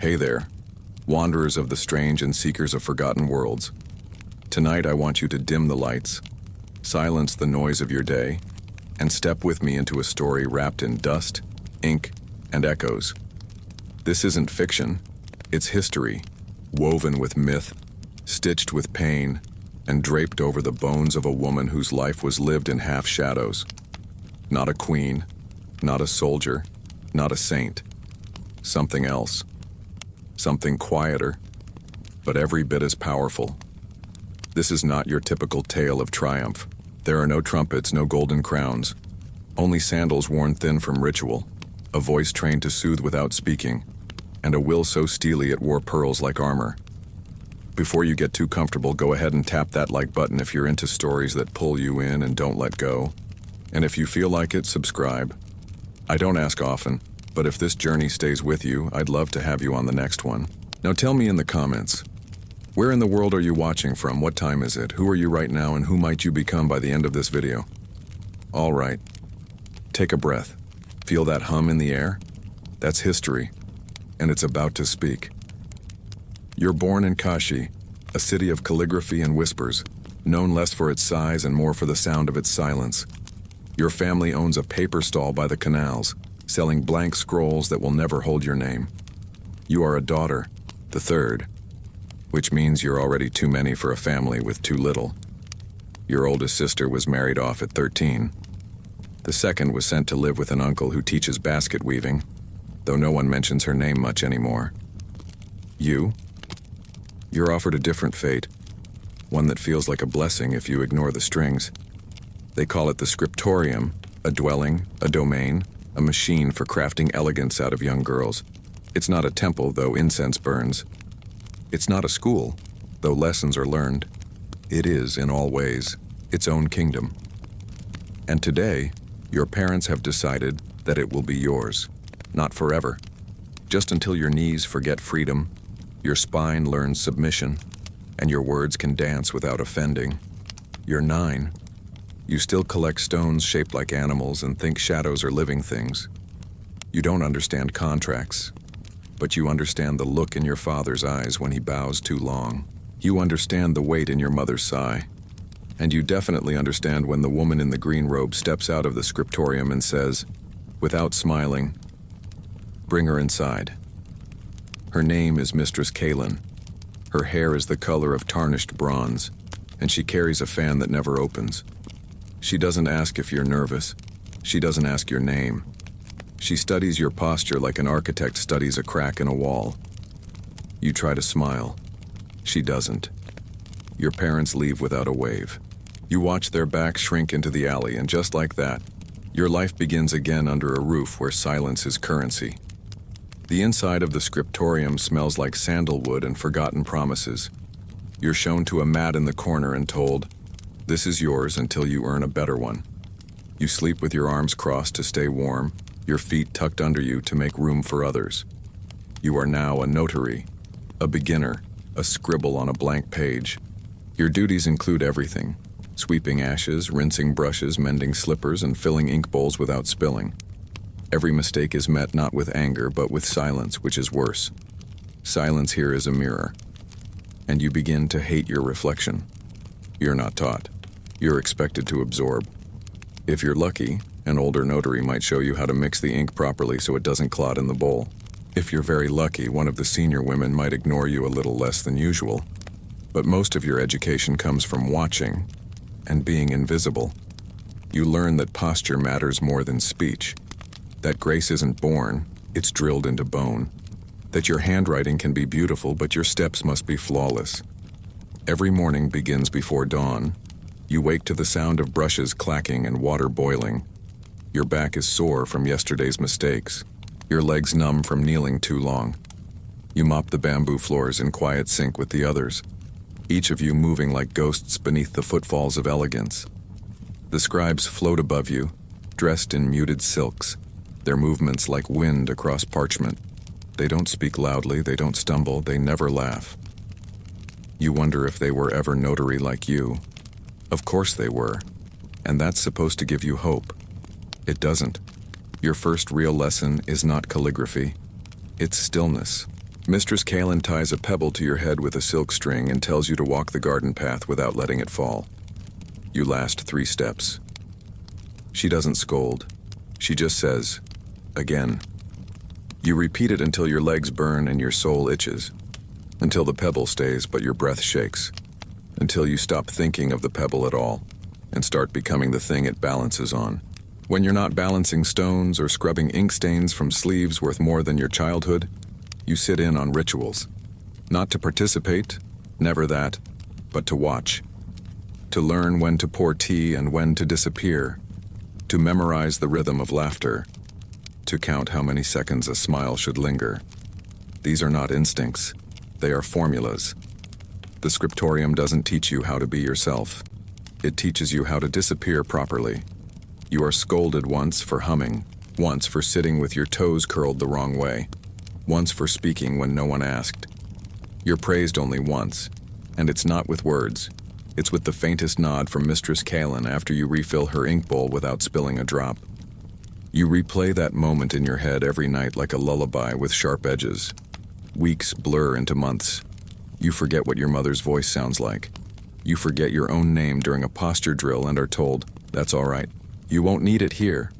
Hey there, wanderers of the strange and seekers of forgotten worlds. Tonight I want you to dim the lights, silence the noise of your day, and step with me into a story wrapped in dust, ink, and echoes. This isn't fiction, it's history, woven with myth, stitched with pain, and draped over the bones of a woman whose life was lived in half shadows. Not a queen, not a soldier, not a saint. Something else. Something quieter, but every bit as powerful. This is not your typical tale of triumph. There are no trumpets, no golden crowns. Only sandals worn thin from ritual, a voice trained to soothe without speaking, and a will so steely it wore pearls like armor. Before you get too comfortable, go ahead and tap that like button if you're into stories that pull you in and don't let go. And if you feel like it, subscribe. I don't ask often, but if this journey stays with you, I'd love to have you on the next one. Now tell me in the comments, where in the world are you watching from? What time is it? Who are you right now, and who might you become by the end of this video? All right, take a breath. Feel that hum in the air? That's history, and it's about to speak. You're born in Kashi, a city of calligraphy and whispers, known less for its size and more for the sound of its silence. Your family owns a paper stall by the canals, selling blank scrolls that will never hold your name. You are a daughter, the third, which means you're already too many for a family with too little. Your oldest sister was married off at 13. The second was sent to live with an uncle who teaches basket weaving, though no one mentions her name much anymore. You're offered a different fate, one that feels like a blessing if you ignore the strings. They call it the scriptorium, a dwelling, a domain, a machine for crafting elegance out of young girls. It's not a temple, though incense burns. It's not a school, though lessons are learned. It is, in all ways, its own kingdom. And today, your parents have decided that it will be yours, not forever. Just until your knees forget freedom, your spine learns submission, and your words can dance without offending. You're 9. You still collect stones shaped like animals and think shadows are living things. You don't understand contracts, but you understand the look in your father's eyes when he bows too long. You understand the weight in your mother's sigh. And you definitely understand when the woman in the green robe steps out of the scriptorium and says, without smiling, "Bring her inside." Her name is Mistress Kaylin. Her hair is the color of tarnished bronze, and she carries a fan that never opens. She doesn't ask if you're nervous. She doesn't ask your name. She studies your posture like an architect studies a crack in a wall. You try to smile. She doesn't. Your parents leave without a wave. You watch their backs shrink into the alley, and just like that, your life begins again under a roof where silence is currency. The inside of the scriptorium smells like sandalwood and forgotten promises. You're shown to a mat in the corner and told, "This is yours until you earn a better one." You sleep with your arms crossed to stay warm, your feet tucked under you to make room for others. You are now a notary, a beginner, a scribble on a blank page. Your duties include everything: sweeping ashes, rinsing brushes, mending slippers, and filling ink bowls without spilling. Every mistake is met not with anger, but with silence, which is worse. Silence here is a mirror, and you begin to hate your reflection. You're not taught. You're expected to absorb. If you're lucky, an older notary might show you how to mix the ink properly so it doesn't clot in the bowl. If you're very lucky, one of the senior women might ignore you a little less than usual. But most of your education comes from watching and being invisible. You learn that posture matters more than speech, that grace isn't born, it's drilled into bone, that your handwriting can be beautiful, but your steps must be flawless. Every morning begins before dawn. You wake to the sound of brushes clacking and water boiling. Your back is sore from yesterday's mistakes. Your legs numb from kneeling too long. You mop the bamboo floors in quiet sync with the others, each of you moving like ghosts beneath the footfalls of elegance. The scribes float above you, dressed in muted silks, their movements like wind across parchment. They don't speak loudly, they don't stumble, they never laugh. You wonder if they were ever notary like you. Of course they were, and that's supposed to give you hope. It doesn't. Your first real lesson is not calligraphy. It's stillness, Mistress Kalen ties a pebble to your head with a silk string and tells you to walk the garden path without letting it fall. You last 3 steps. She doesn't scold. She just says, again. You repeat it until your legs burn and your soul itches. Until the pebble stays but your breath shakes. Until you stop thinking of the pebble at all and start becoming the thing it balances on. When you're not balancing stones or scrubbing ink stains from sleeves worth more than your childhood, you sit in on rituals. Not to participate, never that, but to watch. To learn when to pour tea and when to disappear. To memorize the rhythm of laughter. To count how many seconds a smile should linger. These are not instincts, they are formulas. The scriptorium doesn't teach you how to be yourself. It teaches you how to disappear properly. You are scolded once for humming, once for sitting with your toes curled the wrong way, once for speaking when no one asked. You're praised only once, and it's not with words. It's with the faintest nod from Mistress Kalen after you refill her ink bowl without spilling a drop. You replay that moment in your head every night like a lullaby with sharp edges. Weeks blur into months. You forget what your mother's voice sounds like. You forget your own name during a posture drill and are told, "That's all right. You won't need it here."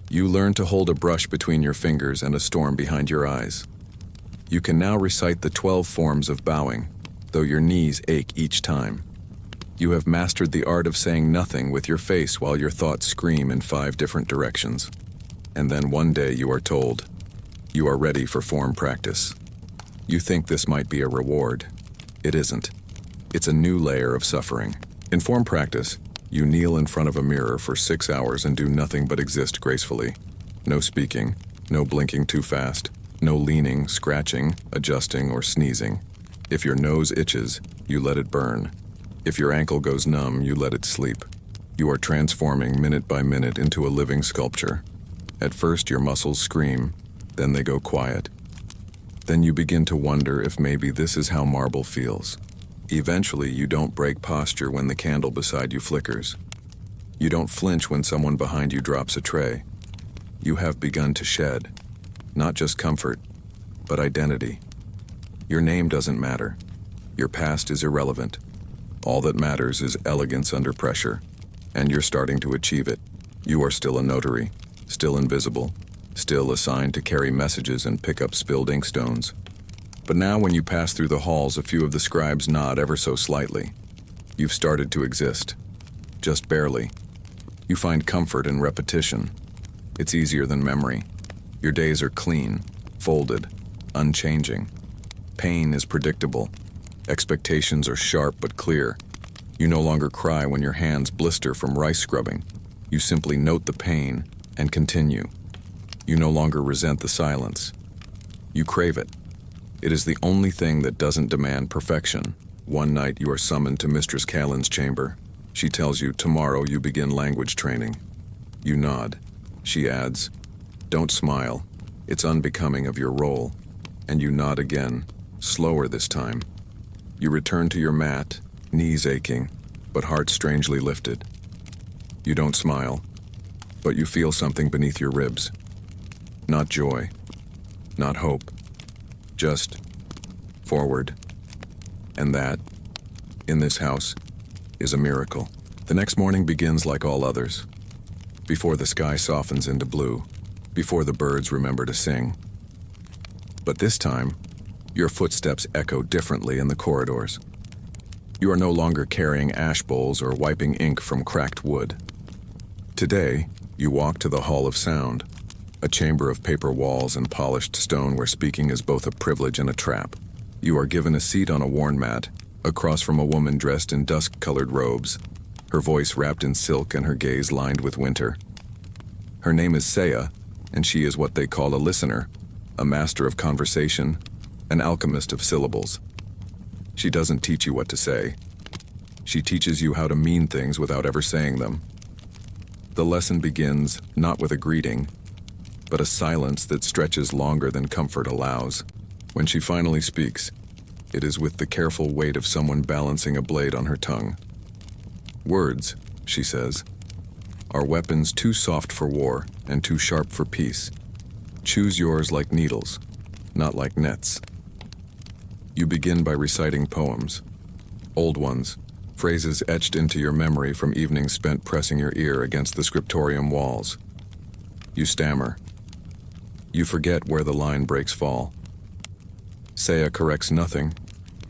You learn to hold a brush between your fingers and a storm behind your eyes. You can now recite the 12 forms of bowing, though your knees ache each time. You have mastered the art of saying nothing with your face while your thoughts scream in 5 different directions. And then one day you are told, you are ready for form practice. You think this might be a reward. It isn't. It's a new layer of suffering. In form practice, you kneel in front of a mirror for 6 hours and do nothing but exist gracefully. No speaking, no blinking too fast, no leaning, scratching, adjusting, or sneezing. If your nose itches, you let it burn. If your ankle goes numb, you let it sleep. You are transforming minute by minute into a living sculpture. At first your muscles scream, then they go quiet. Then you begin to wonder if maybe this is how marble feels. Eventually, you don't break posture when the candle beside you flickers. You don't flinch when someone behind you drops a tray. You have begun to shed, not just comfort, but identity. Your name doesn't matter. Your past is irrelevant. All that matters is elegance under pressure, and you're starting to achieve it. You are still a notary, still invisible, still assigned to carry messages and pick up spilled inkstones. But now when you pass through the halls, a few of the scribes nod ever so slightly. You've started to exist. Just barely. You find comfort in repetition. It's easier than memory. Your days are clean, folded, unchanging. Pain is predictable. Expectations are sharp but clear. You no longer cry when your hands blister from rice scrubbing. You simply note the pain and continue. You no longer resent the silence. You crave it. It is the only thing that doesn't demand perfection. One night you are summoned to Mistress Kalen's chamber. She tells you tomorrow you begin language training. You nod. She adds, "Don't smile. It's unbecoming of your role." And you nod again, slower this time. You return to your mat, knees aching, but heart strangely lifted. You don't smile, but you feel something beneath your ribs. Not joy, not hope. Just forward. And that, in this house, is a miracle. The next morning begins like all others. Before the sky softens into blue, before the birds remember to sing. But this time, your footsteps echo differently in the corridors. You are no longer carrying ash bowls or wiping ink from cracked wood. Today, you walk to the Hall of Sound, a chamber of paper walls and polished stone where speaking is both a privilege and a trap. You are given a seat on a worn mat, across from a woman dressed in dusk-colored robes, her voice wrapped in silk and her gaze lined with winter. Her name is Saya, and she is what they call a listener, a master of conversation, an alchemist of syllables. She doesn't teach you what to say. She teaches you how to mean things without ever saying them. The lesson begins not with a greeting, but a silence that stretches longer than comfort allows. When she finally speaks, it is with the careful weight of someone balancing a blade on her tongue. "Words," she says, "are weapons too soft for war and too sharp for peace. Choose yours like needles, not like nets." You begin by reciting poems. Old ones, phrases etched into your memory from evenings spent pressing your ear against the scriptorium walls. You stammer. You forget where the line breaks fall. Saya corrects nothing.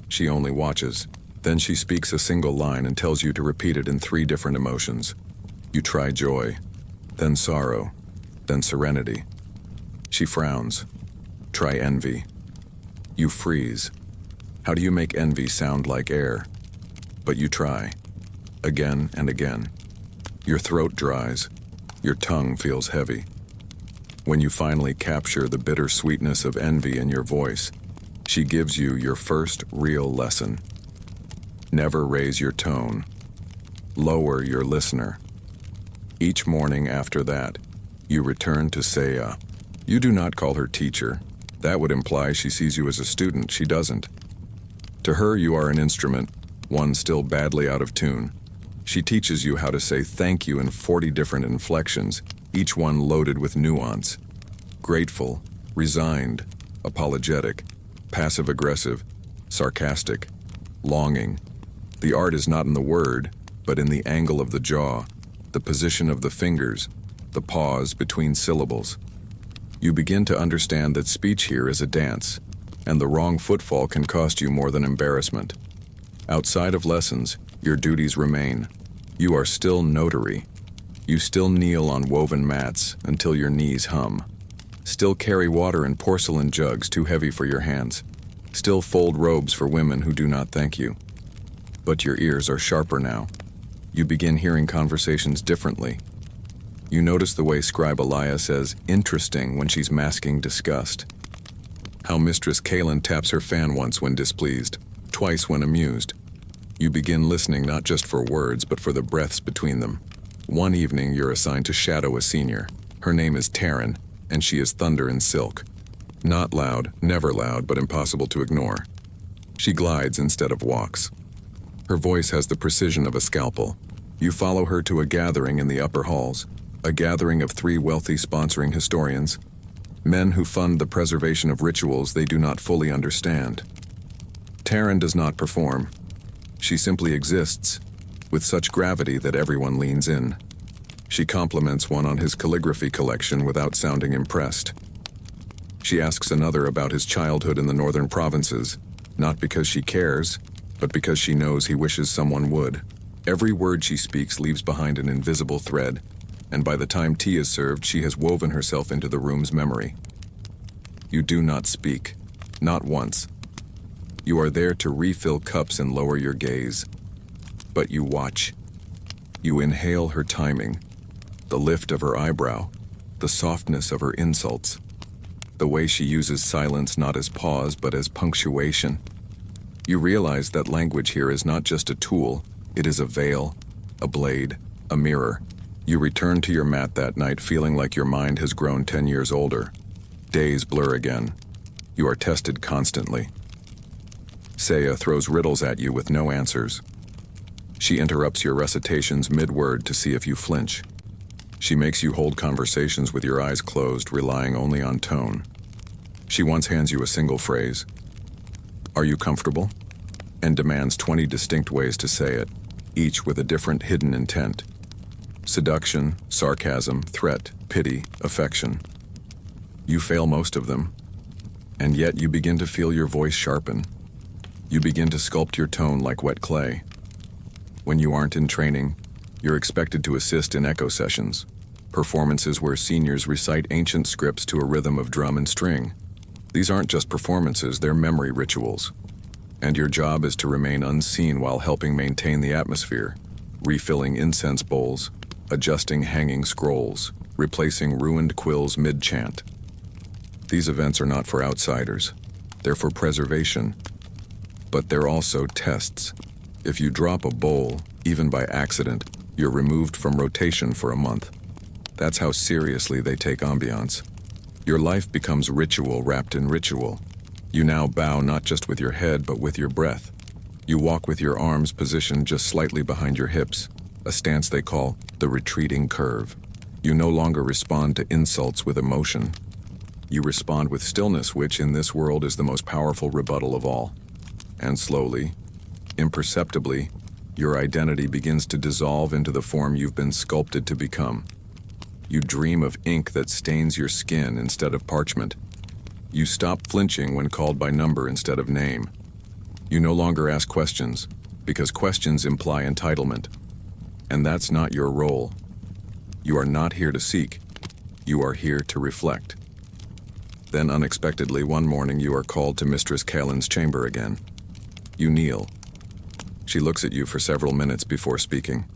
She only watches. Then she speaks a single line and tells you to repeat it in 3 different emotions. You try joy, then sorrow, then serenity. She frowns. Try envy. You freeze. How do you make envy sound like air? But you try. Again and again. Your throat dries. Your tongue feels heavy. When you finally capture the bitter sweetness of envy in your voice, she gives you your first real lesson. Never raise your tone. Lower your listener. Each morning after that, you return to Saya. You do not call her teacher. That would imply she sees you as a student. She doesn't. To her, you are an instrument, one still badly out of tune. She teaches you how to say thank you in 40 different inflections, each one loaded with nuance. Grateful, resigned, apologetic, passive-aggressive, sarcastic, longing. The art is not in the word, but in the angle of the jaw, the position of the fingers, the pause between syllables. You begin to understand that speech here is a dance, and the wrong footfall can cost you more than embarrassment. Outside of lessons, your duties remain. You are still notary. You still kneel on woven mats until your knees hum. Still carry water in porcelain jugs too heavy for your hands. Still fold robes for women who do not thank you. But your ears are sharper now. You begin hearing conversations differently. You notice the way Scribe Elia says interesting when she's masking disgust. How Mistress Kaylin taps her fan once when displeased, twice when amused. You begin listening not just for words, but for the breaths between them. One evening, you're assigned to shadow a senior. Her name is Taryn, and she is thunder in silk. Not loud, never loud, but impossible to ignore. She glides instead of walks. Her voice has the precision of a scalpel. You follow her to a gathering in the upper halls, a gathering of 3 wealthy sponsoring historians, men who fund the preservation of rituals they do not fully understand. Taryn does not perform. She simply exists, with such gravity that everyone leans in. She compliments one on his calligraphy collection without sounding impressed. She asks another about his childhood in the northern provinces, not because she cares, but because she knows he wishes someone would. Every word she speaks leaves behind an invisible thread, and by the time tea is served, she has woven herself into the room's memory. You do not speak, not once. You are there to refill cups and lower your gaze. But you watch. You inhale her timing, the lift of her eyebrow, the softness of her insults, the way she uses silence not as pause but as punctuation. You realize that language here is not just a tool, it is a veil, a blade, a mirror. You return to your mat that night feeling like your mind has grown 10 years older. Days blur again. You are tested constantly. Saya throws riddles at you with no answers. She interrupts your recitations mid-word to see if you flinch. She makes you hold conversations with your eyes closed, relying only on tone. She once hands you a single phrase, "Are you comfortable?" and demands 20 distinct ways to say it, each with a different hidden intent. Seduction, sarcasm, threat, pity, affection. You fail most of them, and yet you begin to feel your voice sharpen. You begin to sculpt your tone like wet clay. When you aren't in training, you're expected to assist in echo sessions, performances where seniors recite ancient scripts to a rhythm of drum and string. These aren't just performances, they're memory rituals. And your job is to remain unseen while helping maintain the atmosphere, refilling incense bowls, adjusting hanging scrolls, replacing ruined quills mid-chant. These events are not for outsiders. They're for preservation. But they're also tests. If you drop a bowl, even by accident, you're removed from rotation for a month. That's how seriously they take ambiance. Your life becomes ritual wrapped in ritual. You now bow not just with your head, but with your breath. You walk with your arms positioned just slightly behind your hips, a stance they call the retreating curve. You no longer respond to insults with emotion. You respond with stillness, which in this world is the most powerful rebuttal of all. And slowly, imperceptibly, your identity begins to dissolve into the form you've been sculpted to become. You dream of ink that stains your skin instead of parchment. You stop flinching when called by number instead of name. You no longer ask questions, because questions imply entitlement. And that's not your role. You are not here to seek. You are here to reflect. Then unexpectedly, one morning you are called to Mistress Kalen's chamber again. You kneel. She looks at you for several minutes before speaking.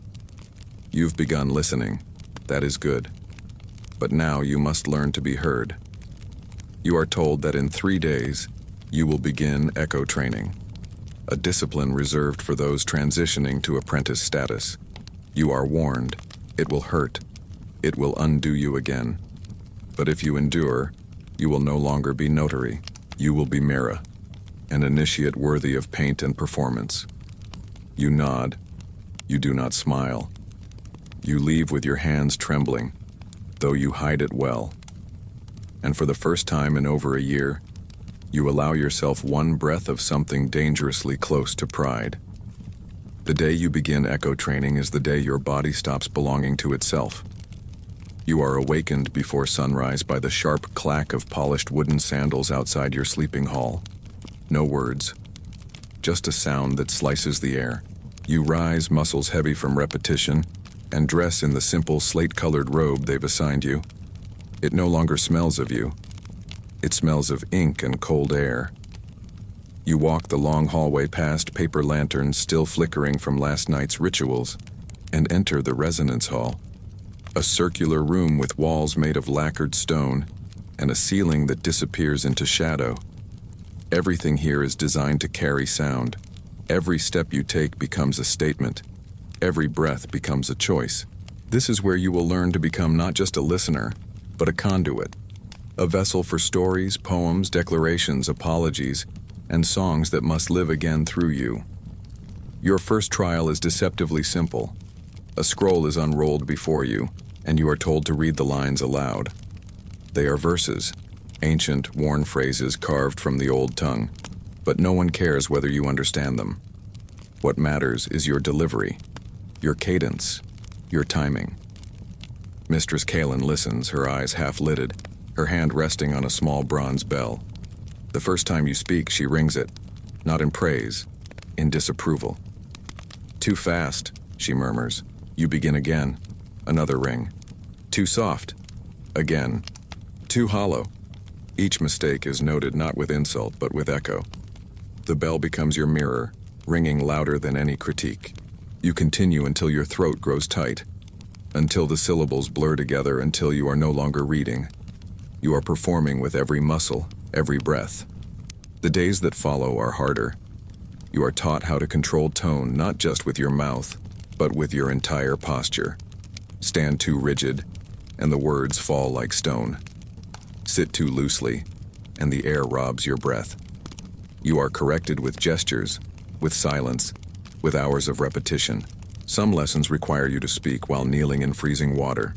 You've begun listening. That is good. But now you must learn to be heard. You are told that in 3 days, you will begin echo training, a discipline reserved for those transitioning to apprentice status. You are warned. It will hurt. It will undo you again. But if you endure, you will no longer be notary. You will be Mira, an initiate worthy of paint and performance. You nod. You do not smile. You leave with your hands trembling, though you hide it well. And for the first time in over a year, you allow yourself one breath of something dangerously close to pride. The day you begin echo training is the day your body stops belonging to itself. You are awakened before sunrise by the sharp clack of polished wooden sandals outside your sleeping hall. No words, just a sound that slices the air. You rise, muscles heavy from repetition, and dress in the simple slate-colored robe they've assigned you. It no longer smells of you. It smells of ink and cold air. You walk the long hallway past paper lanterns still flickering from last night's rituals, and enter the resonance hall. A circular room with walls made of lacquered stone, and a ceiling that disappears into shadow. Everything here is designed to carry sound. Every step you take becomes a statement. Every breath becomes a choice. This is where you will learn to become not just a listener, but a conduit. A vessel for stories, poems, declarations, apologies, and songs that must live again through you. Your first trial is deceptively simple. A scroll is unrolled before you, and you are told to read the lines aloud. They are verses, ancient, worn phrases carved from the old tongue, but no one cares whether you understand them. What matters is your delivery, your cadence, your timing. Mistress Kalen listens, her eyes half-lidded, her hand resting on a small bronze bell. The first time you speak, she rings it, not in praise, in disapproval. "Too fast," she murmurs. You begin again. Another ring. "Too soft." Again. "Too hollow." Each mistake is noted not with insult, but with echo. The bell becomes your mirror, ringing louder than any critique. You continue until your throat grows tight, until the syllables blur together, until you are no longer reading. You are performing with every muscle, every breath. The days that follow are harder. You are taught how to control tone, not just with your mouth, but with your entire posture. Stand too rigid, and the words fall like stone. Sit too loosely, and the air robs your breath. You are corrected with gestures, with silence, with hours of repetition. Some lessons require you to speak while kneeling in freezing water.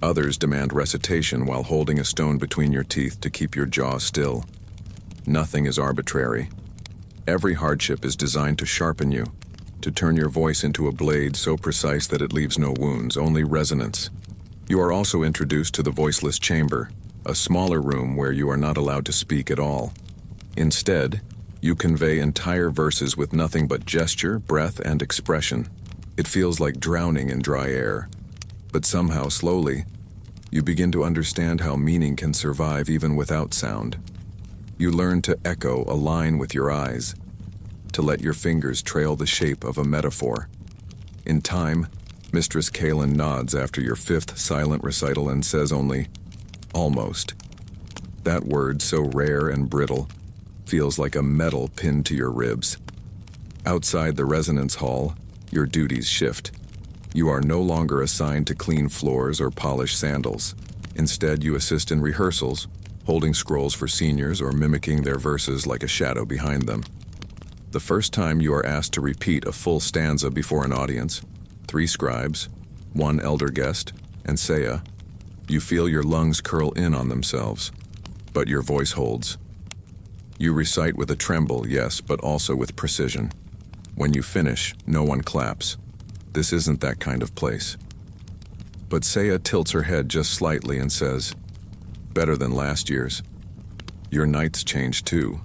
Others demand recitation while holding a stone between your teeth to keep your jaw still. Nothing is arbitrary. Every hardship is designed to sharpen you, to turn your voice into a blade so precise that it leaves no wounds, only resonance. You are also introduced to the voiceless chamber, a smaller room where you are not allowed to speak at all. Instead, you convey entire verses with nothing but gesture, breath, and expression. It feels like drowning in dry air. But somehow, slowly, you begin to understand how meaning can survive even without sound. You learn to echo a line with your eyes, to let your fingers trail the shape of a metaphor. In time, Mistress Kalen nods after your 5th silent recital and says only, "Almost." That word, so rare and brittle, feels like a metal pinned to your ribs. Outside the resonance hall, your duties shift. You are no longer assigned to clean floors or polish sandals. Instead, you assist in rehearsals, holding scrolls for seniors or mimicking their verses like a shadow behind them. The first time you are asked to repeat a full stanza before an audience, 3 scribes, 1 elder guest, and Saya, you feel your lungs curl in on themselves, but your voice holds. You recite with a tremble, yes, but also with precision. When you finish, no one claps. This isn't that kind of place. But Saya tilts her head just slightly and says, "Better than last year's. Your nights changed too.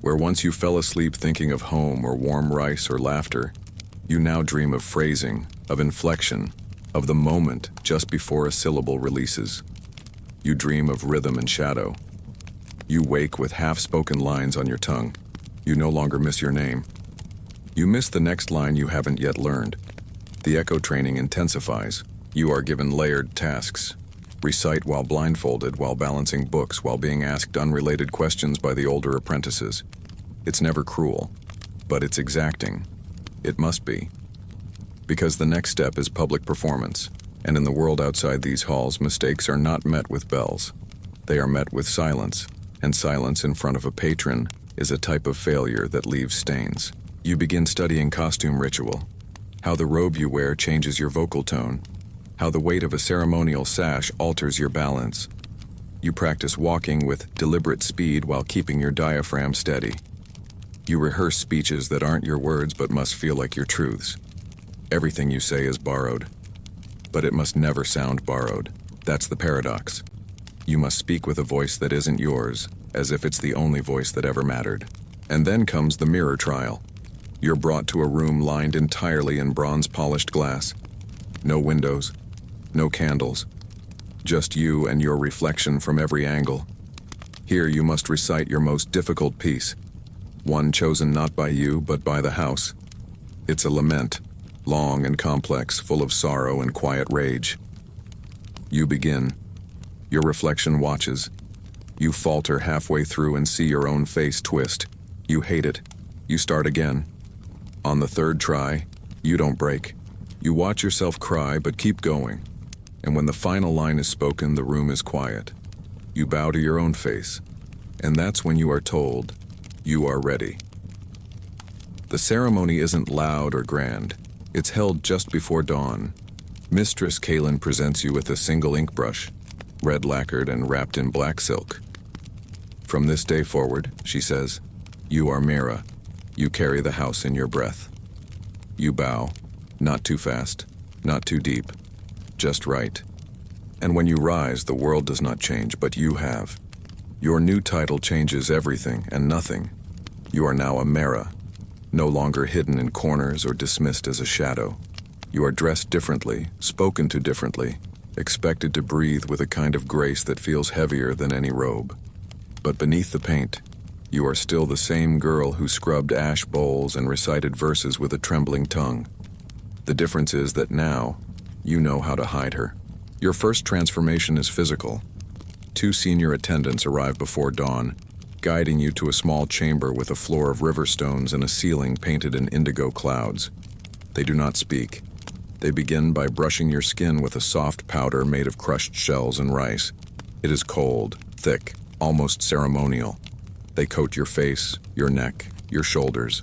Where once you fell asleep thinking of home or warm rice or laughter, you now dream of phrasing, of inflection, of the moment just before a syllable releases. You dream of rhythm and shadow. You wake with half-spoken lines on your tongue. You no longer miss your name. You miss the next line you haven't yet learned. The echo training intensifies. You are given layered tasks. Recite while blindfolded, while balancing books, while being asked unrelated questions by the older apprentices. It's never cruel, but it's exacting. It must be. Because the next step is public performance, and in the world outside these halls, mistakes are not met with bells. They are met with silence, and silence in front of a patron is a type of failure that leaves stains. You begin studying costume ritual, how the robe you wear changes your vocal tone, how the weight of a ceremonial sash alters your balance. You practice walking with deliberate speed while keeping your diaphragm steady. You rehearse speeches that aren't your words but must feel like your truths. Everything you say is borrowed, but it must never sound borrowed. That's the paradox. You must speak with a voice that isn't yours, as if it's the only voice that ever mattered. And then comes the mirror trial. You're brought to a room lined entirely in bronze-polished glass. No windows, no candles, just you and your reflection from every angle. Here you must recite your most difficult piece, one chosen not by you but by the house. It's a lament, long and complex, full of sorrow and quiet rage. You begin. Your reflection watches. You falter halfway through and see your own face twist. You hate it. You start again. On the third try, you don't break. You watch yourself cry but keep going. And when the final line is spoken, the room is quiet. You bow to your own face, and that's when you are told, you are ready. The ceremony isn't loud or grand. It's held just before dawn. Mistress Kaylin presents you with a single ink brush, red lacquered and wrapped in black silk. From this day forward, she says, you are Mira. You carry the house in your breath. You bow, not too fast, not too deep, just right. And when you rise, the world does not change, but you have. Your new title changes everything and nothing. You are now a Mira, no longer hidden in corners or dismissed as a shadow. You are dressed differently, spoken to differently, expected to breathe with a kind of grace that feels heavier than any robe. But beneath the paint, you are still the same girl who scrubbed ash bowls and recited verses with a trembling tongue. The difference is that now, you know how to hide her. Your first transformation is physical. 2 senior attendants arrive before dawn, guiding you to a small chamber with a floor of river stones and a ceiling painted in indigo clouds. They do not speak. They begin by brushing your skin with a soft powder made of crushed shells and rice. It is cold, thick, almost ceremonial. They coat your face, your neck, your shoulders.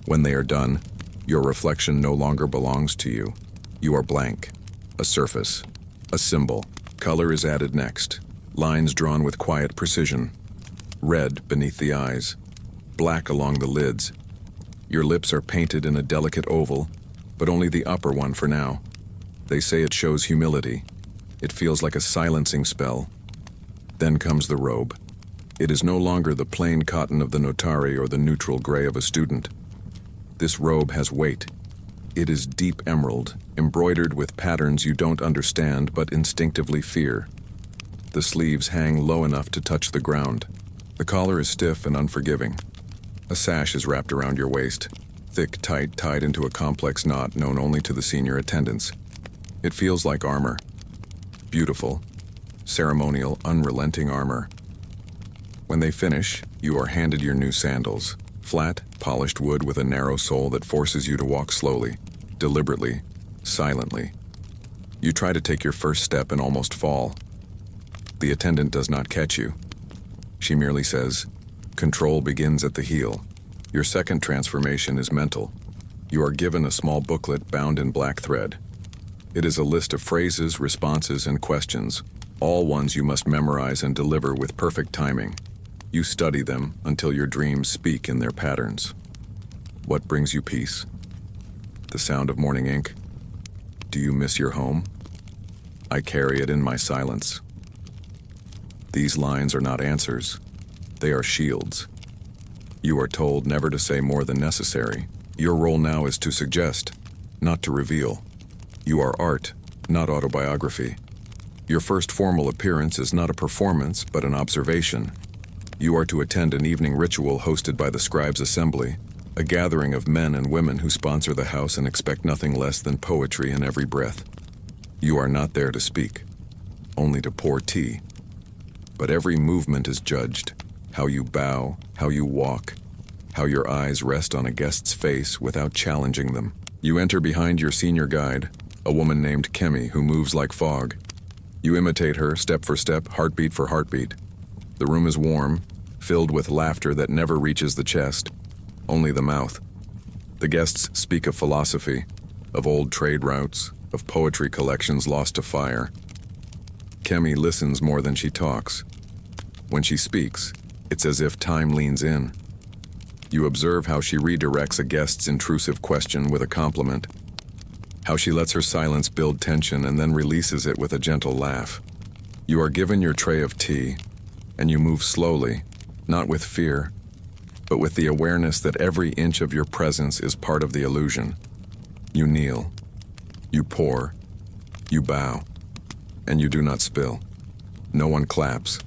When they are done, your reflection no longer belongs to you. You are blank, a surface, a symbol. Color is added next, lines drawn with quiet precision. Red beneath the eyes, black along the lids. Your lips are painted in a delicate oval, but only the upper one for now. They say it shows humility. It feels like a silencing spell. Then comes the robe. It is no longer the plain cotton of the notary or the neutral gray of a student. This robe has weight. It is deep emerald, embroidered with patterns you don't understand but instinctively fear. The sleeves hang low enough to touch the ground. The collar is stiff and unforgiving. A sash is wrapped around your waist, thick, tight, tied into a complex knot known only to the senior attendants. It feels like armor. Beautiful, ceremonial, unrelenting armor. When they finish, you are handed your new sandals. Flat, polished wood with a narrow sole that forces you to walk slowly, deliberately, silently. You try to take your first step and almost fall. The attendant does not catch you. She merely says, "Control begins at the heel." Your second transformation is mental. You are given a small booklet bound in black thread. It is a list of phrases, responses, and questions, all ones you must memorize and deliver with perfect timing. You study them until your dreams speak in their patterns. What brings you peace? The sound of morning ink? Do you miss your home? I carry it in my silence. These lines are not answers. They are shields. You are told never to say more than necessary. Your role now is to suggest, not to reveal. You are art, not autobiography. Your first formal appearance is not a performance, but an observation. You are to attend an evening ritual hosted by the Scribes' Assembly, a gathering of men and women who sponsor the house and expect nothing less than poetry in every breath. You are not there to speak, only to pour tea. But every movement is judged. How you bow, how you walk, how your eyes rest on a guest's face without challenging them. You enter behind your senior guide, a woman named Kemi who moves like fog. You imitate her step for step, heartbeat for heartbeat. The room is warm, filled with laughter that never reaches the chest, only the mouth. The guests speak of philosophy, of old trade routes, of poetry collections lost to fire. Kemi listens more than she talks. When she speaks, it's as if time leans in. You observe how she redirects a guest's intrusive question with a compliment, how she lets her silence build tension and then releases it with a gentle laugh. You are given your tray of tea, and you move slowly, not with fear, but with the awareness that every inch of your presence is part of the illusion. You kneel, you pour, you bow, and you do not spill. No one claps,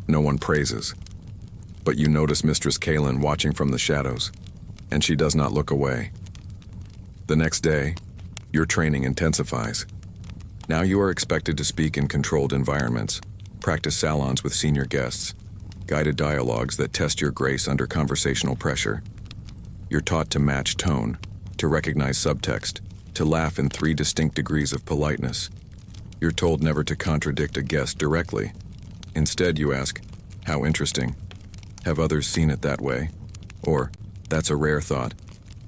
no one praises. But you notice Mistress Kaelin watching from the shadows, and she does not look away. The next day, your training intensifies. Now you are expected to speak in controlled environments, practice salons with senior guests, guided dialogues that test your grace under conversational pressure. You're taught to match tone, to recognize subtext, to laugh in 3 distinct degrees of politeness. You're told never to contradict a guest directly. Instead, you ask, "How interesting. Have others seen it that way?" Or, "That's a rare thought.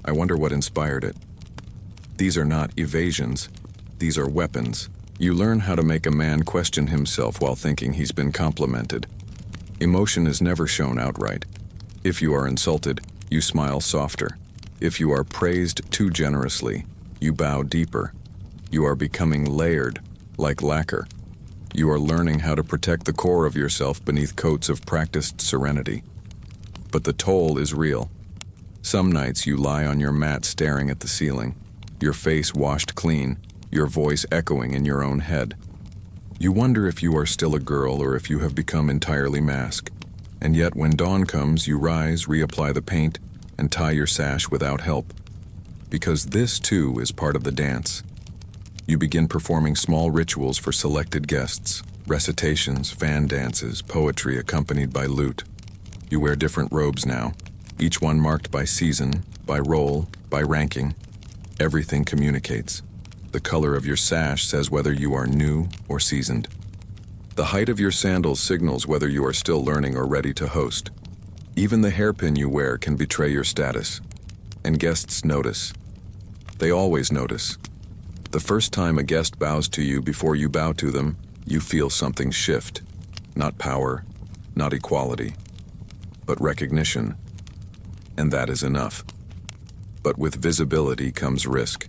I wonder what inspired it." These are not evasions. These are weapons. You learn how to make a man question himself while thinking he's been complimented. Emotion is never shown outright. If you are insulted, you smile softer. If you are praised too generously, you bow deeper. You are becoming layered, like lacquer. You are learning how to protect the core of yourself beneath coats of practiced serenity. But the toll is real. Some nights you lie on your mat staring at the ceiling, your face washed clean, your voice echoing in your own head. You wonder if you are still a girl or if you have become entirely mask. And yet when dawn comes, you rise, reapply the paint, and tie your sash without help. Because this, too, is part of the dance. You begin performing small rituals for selected guests, recitations, fan dances, poetry accompanied by lute. You wear different robes now, each one marked by season, by role, by ranking. Everything communicates. The color of your sash says whether you are new or seasoned. The height of your sandals signals whether you are still learning or ready to host. Even the hairpin you wear can betray your status. And guests notice. They always notice. The first time a guest bows to you before you bow to them, you feel something shift. Not power, not equality, but recognition. And that is enough. But with visibility comes risk.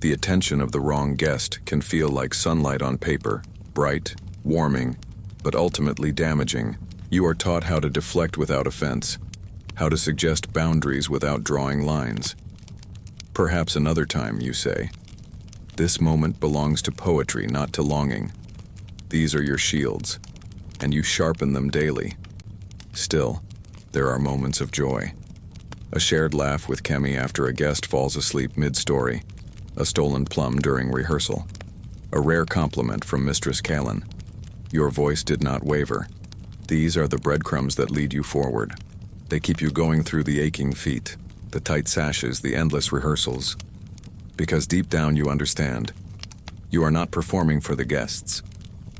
The attention of the wrong guest can feel like sunlight on paper, bright, warming, but ultimately damaging. You are taught how to deflect without offense, how to suggest boundaries without drawing lines. Perhaps another time, you say. This moment belongs to poetry, not to longing. These are your shields, and you sharpen them daily. Still, there are moments of joy. A shared laugh with Kemi after a guest falls asleep mid-story. A stolen plum during rehearsal. A rare compliment from Mistress Kaelin. Your voice did not waver. These are the breadcrumbs that lead you forward. They keep you going through the aching feet, the tight sashes, the endless rehearsals. Because deep down you understand. You are not performing for the guests.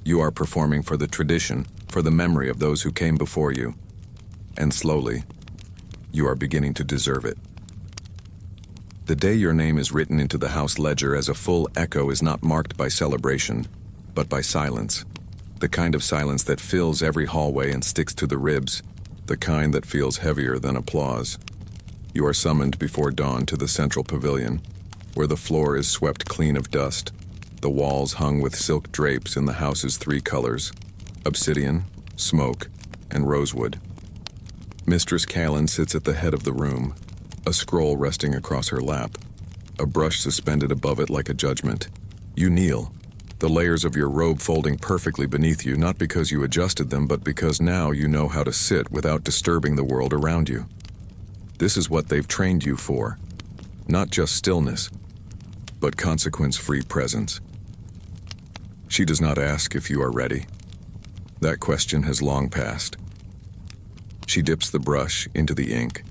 You are performing for the tradition, for the memory of those who came before you. And slowly, you are beginning to deserve it. The day your name is written into the house ledger as a full echo is not marked by celebration, but by silence. The kind of silence that fills every hallway and sticks to the ribs. the kind that feels heavier than applause. You are summoned before dawn to the central pavilion, where the floor is swept clean of dust, the walls hung with silk drapes in the house's 3 colors: obsidian, smoke, and rosewood. Mistress Callan sits at the head of the room, a scroll resting across her lap, a brush suspended above it like a judgment. You kneel, the layers of your robe folding perfectly beneath you, not because you adjusted them, but because now you know how to sit without disturbing the world around you. This is what they've trained you for. Not just stillness, but consequence-free presence. She does not ask if you are ready. That question has long passed. She dips the brush into the ink,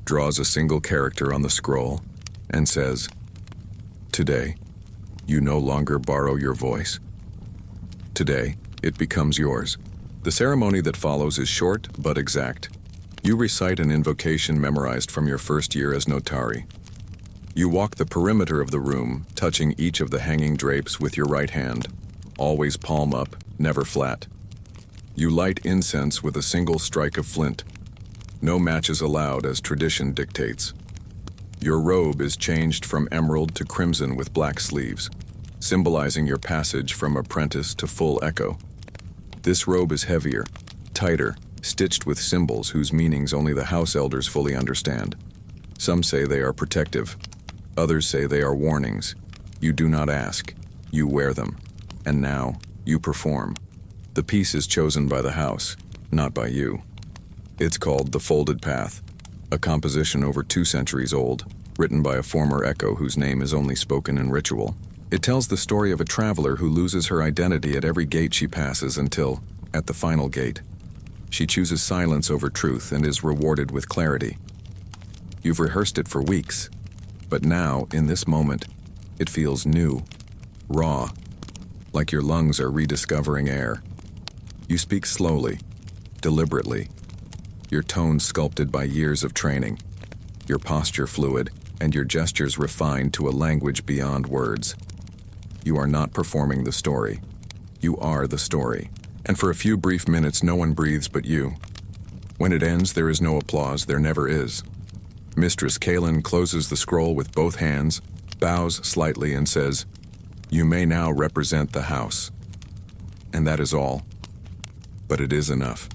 draws a single character on the scroll, and says, "Today, you no longer borrow your voice. Today, it becomes yours." The ceremony that follows is short but exact. You recite an invocation memorized from your first year as notary. You walk the perimeter of the room, touching each of the hanging drapes with your right hand, always palm up, never flat. You light incense with a single strike of flint. No matches allowed as tradition dictates. Your robe is changed from emerald to crimson with black sleeves, symbolizing your passage from apprentice to full echo. This robe is heavier, tighter, stitched with symbols whose meanings only the house elders fully understand. Some say they are protective. Others say they are warnings. You do not ask. You wear them. And now, you perform. The piece is chosen by the house, not by you. It's called The Folded Path, a composition over 2 centuries old, written by a former echo whose name is only spoken in ritual. It tells the story of a traveler who loses her identity at every gate she passes until, at the final gate, she chooses silence over truth and is rewarded with clarity. You've rehearsed it for weeks, but now, in this moment, it feels new, raw, like your lungs are rediscovering air. You speak slowly, deliberately, your tone sculpted by years of training, your posture fluid, and your gestures refined to a language beyond words. You are not performing the story. You are the story. And for a few brief minutes, no one breathes but you. When it ends, there is no applause, there never is. Mistress Callan closes the scroll with both hands, bows slightly, and says, "You may now represent the house." And that is all. But it is enough.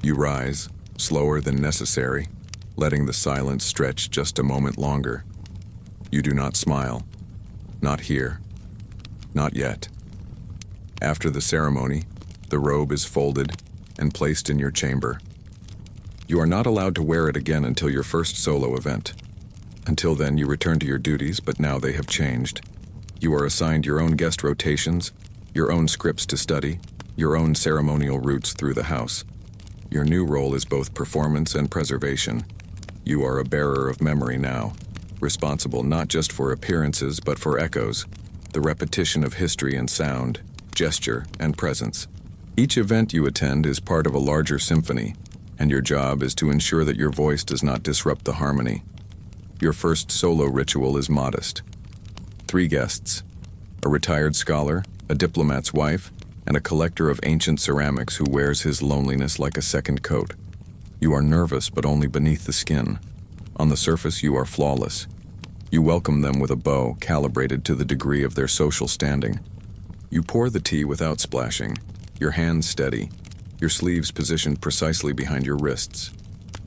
You rise, slower than necessary, letting the silence stretch just a moment longer. You do not smile. Not here. Not yet. After the ceremony, the robe is folded and placed in your chamber. You are not allowed to wear it again until your first solo event. Until then, you return to your duties, but now they have changed. You are assigned your own guest rotations, your own scripts to study, your own ceremonial routes through the house. Your new role is both performance and preservation. You are a bearer of memory now, responsible not just for appearances but for echoes, the repetition of history and sound, gesture and presence. Each event you attend is part of a larger symphony, and your job is to ensure that your voice does not disrupt the harmony. Your first solo ritual is modest. 3 guests: a retired scholar, a diplomat's wife, and a collector of ancient ceramics who wears his loneliness like a second coat. You are nervous, but only beneath the skin. On the surface, you are flawless. You welcome them with a bow calibrated to the degree of their social standing. You pour the tea without splashing, your hands steady, your sleeves positioned precisely behind your wrists.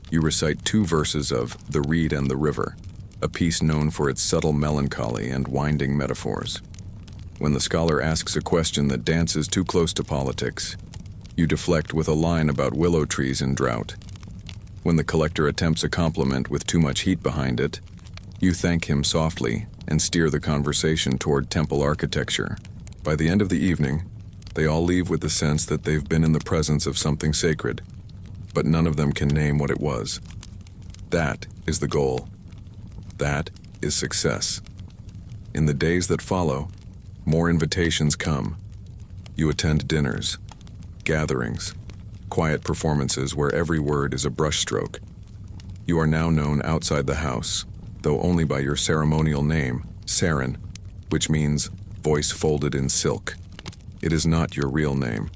You recite 2 verses of The Reed and the River, a piece known for its subtle melancholy and winding metaphors. When the scholar asks a question that dances too close to politics, you deflect with a line about willow trees in drought. When the collector attempts a compliment with too much heat behind it, you thank him softly and steer the conversation toward temple architecture. By the end of the evening, they all leave with the sense that they've been in the presence of something sacred, but none of them can name what it was. That is the goal. That is success. In the days that follow, more invitations come. You attend dinners, gatherings, quiet performances where every word is a brushstroke. You are now known outside the house, though only by your ceremonial name, Saren, which means voice folded in silk. It is not your real name.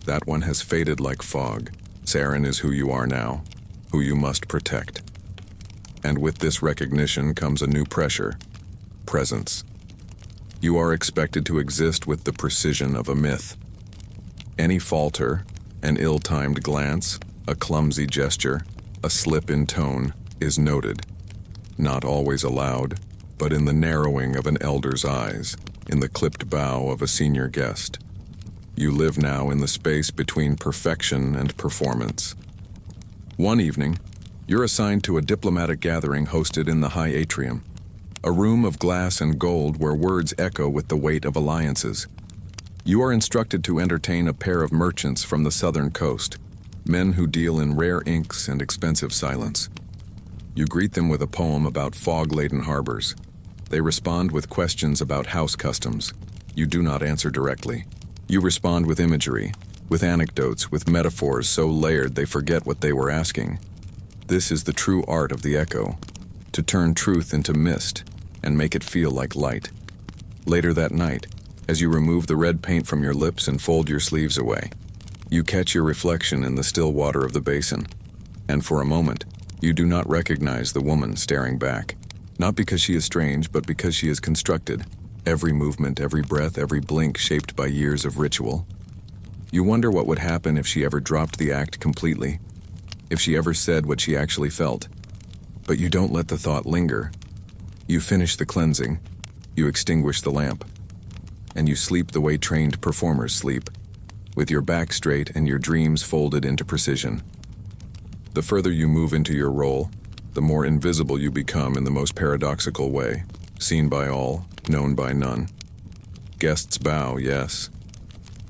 That one has faded like fog. Saren is who you are now, who you must protect. And with this recognition comes a new pressure: presence. You are expected to exist with the precision of a myth. Any falter, an ill-timed glance, a clumsy gesture, a slip in tone is noted. Not always aloud, but in the narrowing of an elder's eyes, in the clipped bow of a senior guest. You live now in the space between perfection and performance. One evening, you're assigned to a diplomatic gathering hosted in the high atrium, a room of glass and gold where words echo with the weight of alliances. You are instructed to entertain a pair of merchants from the southern coast, men who deal in rare inks and expensive silence. You greet them with a poem about fog-laden harbors. They respond with questions about house customs. You do not answer directly. You respond with imagery, with anecdotes, with metaphors so layered they forget what they were asking. This is the true art of the echo, to turn truth into mist and make it feel like light. Later that night, as you remove the red paint from your lips and fold your sleeves away, you catch your reflection in the still water of the basin, and for a moment, you do not recognize the woman staring back. Not because she is strange, but because she is constructed. Every movement, every breath, every blink shaped by years of ritual. You wonder what would happen if she ever dropped the act completely, if she ever said what she actually felt. But you don't let the thought linger. You finish the cleansing, you extinguish the lamp, and you sleep the way trained performers sleep, with your back straight and your dreams folded into precision. The further you move into your role, the more invisible you become in the most paradoxical way, seen by all, known by none. Guests bow, yes.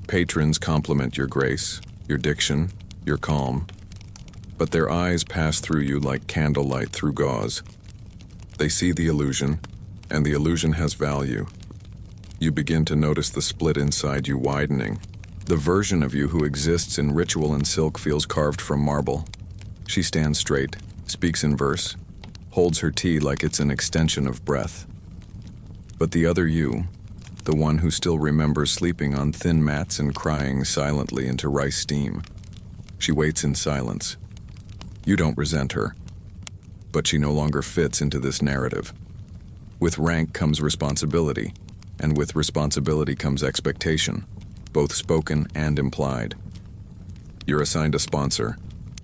Patrons compliment your grace, your diction, your calm. But their eyes pass through you like candlelight through gauze. They see the illusion, and the illusion has value. You begin to notice the split inside you widening. The version of you who exists in ritual and silk feels carved from marble. She stands straight, speaks in verse, holds her tea like it's an extension of breath. But the other you, the one who still remembers sleeping on thin mats and crying silently into rice steam, she waits in silence. You don't resent her, but she no longer fits into this narrative. With rank comes responsibility, and with responsibility comes expectation, both spoken and implied. You're assigned a sponsor,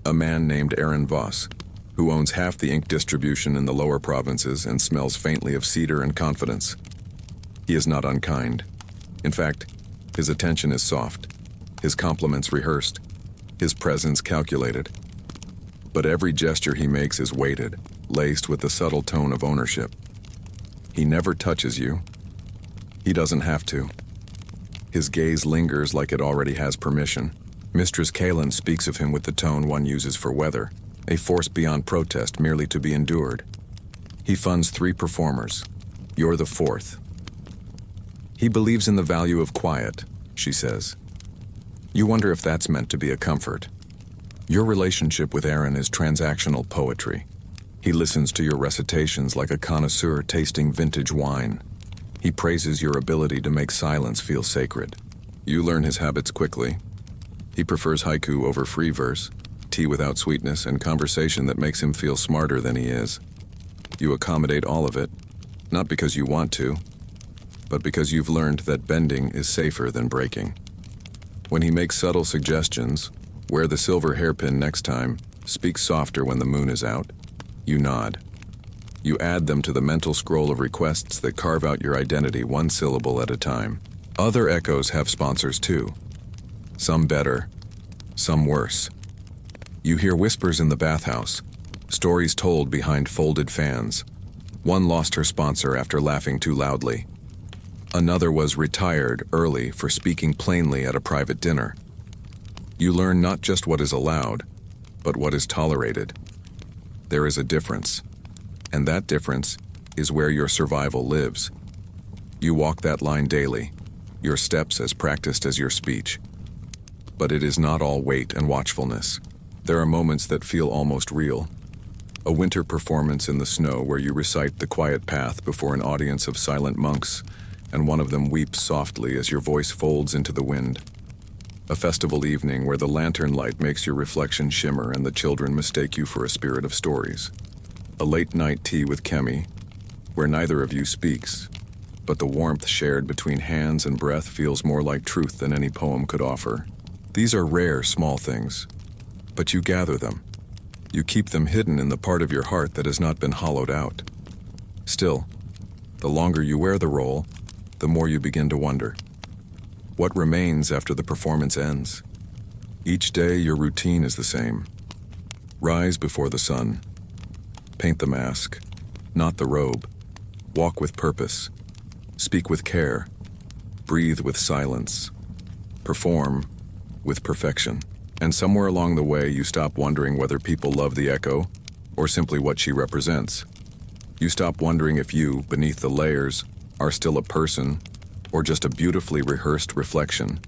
a man named Aaron Voss, who owns half the ink distribution in the lower provinces and smells faintly of cedar and confidence. He is not unkind. In fact, his attention is soft, his compliments rehearsed, his presence calculated. But every gesture he makes is weighted, laced with the subtle tone of ownership. He never touches you. He doesn't have to. His gaze lingers like it already has permission. Mistress Kalen speaks of him with the tone one uses for weather, a force beyond protest merely to be endured. He funds 3 performers. You're the 4th. He believes in the value of quiet, she says. You wonder if that's meant to be a comfort. Your relationship with Aaron is transactional poetry. He listens to your recitations like a connoisseur tasting vintage wine. He praises your ability to make silence feel sacred. You learn his habits quickly. He prefers haiku over free verse, tea without sweetness, and conversation that makes him feel smarter than he is. You accommodate all of it, not because you want to, but because you've learned that bending is safer than breaking. When he makes subtle suggestions, wear the silver hairpin next time, speak softer when the moon is out, you nod. You add them to the mental scroll of requests that carve out your identity one syllable at a time. Other echoes have sponsors too. Some better, some worse. You hear whispers in the bathhouse, stories told behind folded fans. One lost her sponsor after laughing too loudly. Another was retired early for speaking plainly at a private dinner. You learn not just what is allowed, but what is tolerated. There is a difference, and that difference is where your survival lives. You walk that line daily, your steps as practiced as your speech. But it is not all weight and watchfulness. There are moments that feel almost real. A winter performance in the snow where you recite the quiet path before an audience of silent monks, and one of them weeps softly as your voice folds into the wind. A festival evening where the lantern light makes your reflection shimmer and the children mistake you for a spirit of stories. A late night tea with Kemi, where neither of you speaks, but the warmth shared between hands and breath feels more like truth than any poem could offer. These are rare, small things, but you gather them. You keep them hidden in the part of your heart that has not been hollowed out. Still, the longer you wear the role, the more you begin to wonder. What remains after the performance ends? Each day your routine is the same. Rise before the sun. Paint the mask, not the robe. Walk with purpose. Speak with care. Breathe with silence. Perform with perfection. And somewhere along the way you stop wondering whether people love the echo or simply what she represents. You stop wondering if you, beneath the layers, are still a person or just a beautifully rehearsed reflection.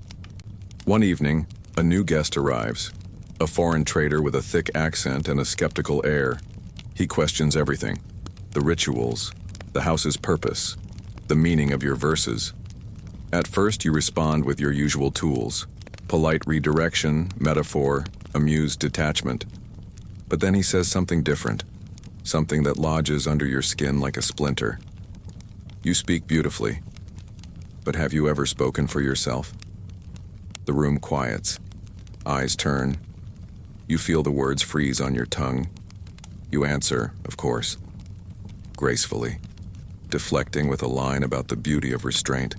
One evening, a new guest arrives, a foreign trader with a thick accent and a skeptical air. He questions everything: the rituals, the house's purpose, the meaning of your verses. At first you respond with your usual tools: polite redirection, metaphor, amused detachment. But then he says something different, something that lodges under your skin like a splinter. You speak beautifully, but have you ever spoken for yourself? The room quiets, eyes turn. You feel the words freeze on your tongue. You answer, of course, gracefully, deflecting with a line about the beauty of restraint.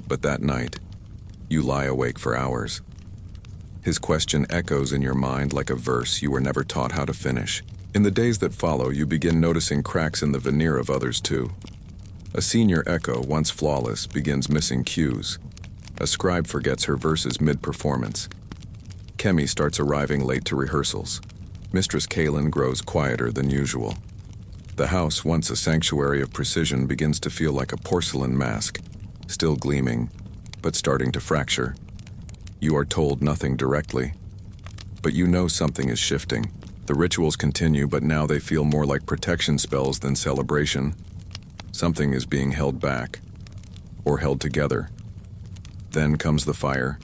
But that night, you lie awake for hours. His question echoes in your mind like a verse you were never taught how to finish. In the days that follow, you begin noticing cracks in the veneer of others too. A senior echo, once flawless, begins missing cues. A scribe forgets her verses mid-performance. Kemi starts arriving late to rehearsals. Mistress Kaylin grows quieter than usual. The house, once a sanctuary of precision, begins to feel like a porcelain mask, still gleaming, but starting to fracture. You are told nothing directly, but you know something is shifting. The rituals continue, but now they feel more like protection spells than celebration. Something is being held back, or held together. Then comes the fire.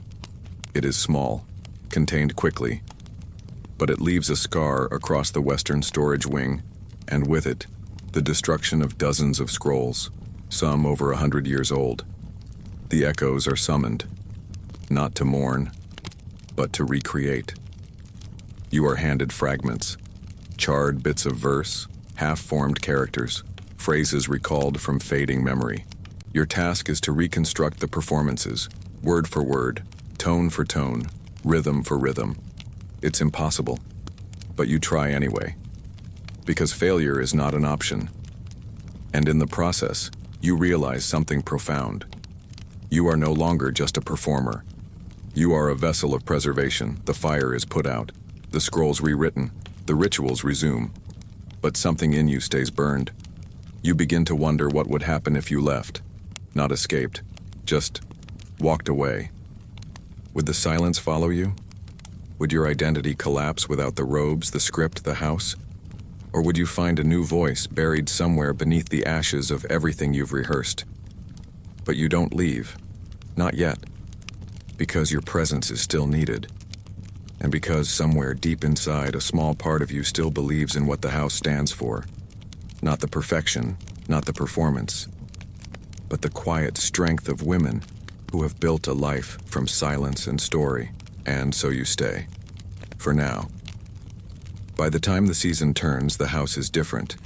It is small, contained quickly, but it leaves a scar across the western storage wing, and with it, the destruction of dozens of scrolls, some over 100 years old. The echoes are summoned, not to mourn, but to recreate. You are handed fragments, charred bits of verse, half-formed characters, phrases recalled from fading memory. Your task is to reconstruct the performances, word for word, tone for tone, rhythm for rhythm. It's impossible, but you try anyway, because failure is not an option. And in the process, you realize something profound. You are no longer just a performer. You are a vessel of preservation. The fire is put out, the scrolls rewritten, the rituals resume, but something in you stays burned. You begin to wonder what would happen if you left, not escaped, just walked away. Would the silence follow you? Would your identity collapse without the robes, the script, the house? Or would you find a new voice buried somewhere beneath the ashes of everything you've rehearsed? But you don't leave, not yet, because your presence is still needed, and because somewhere deep inside a small part of you still believes in what the house stands for. Not the perfection, not the performance, but the quiet strength of women who have built a life from silence and story. And so you stay. For now. By the time the season turns, the house is different.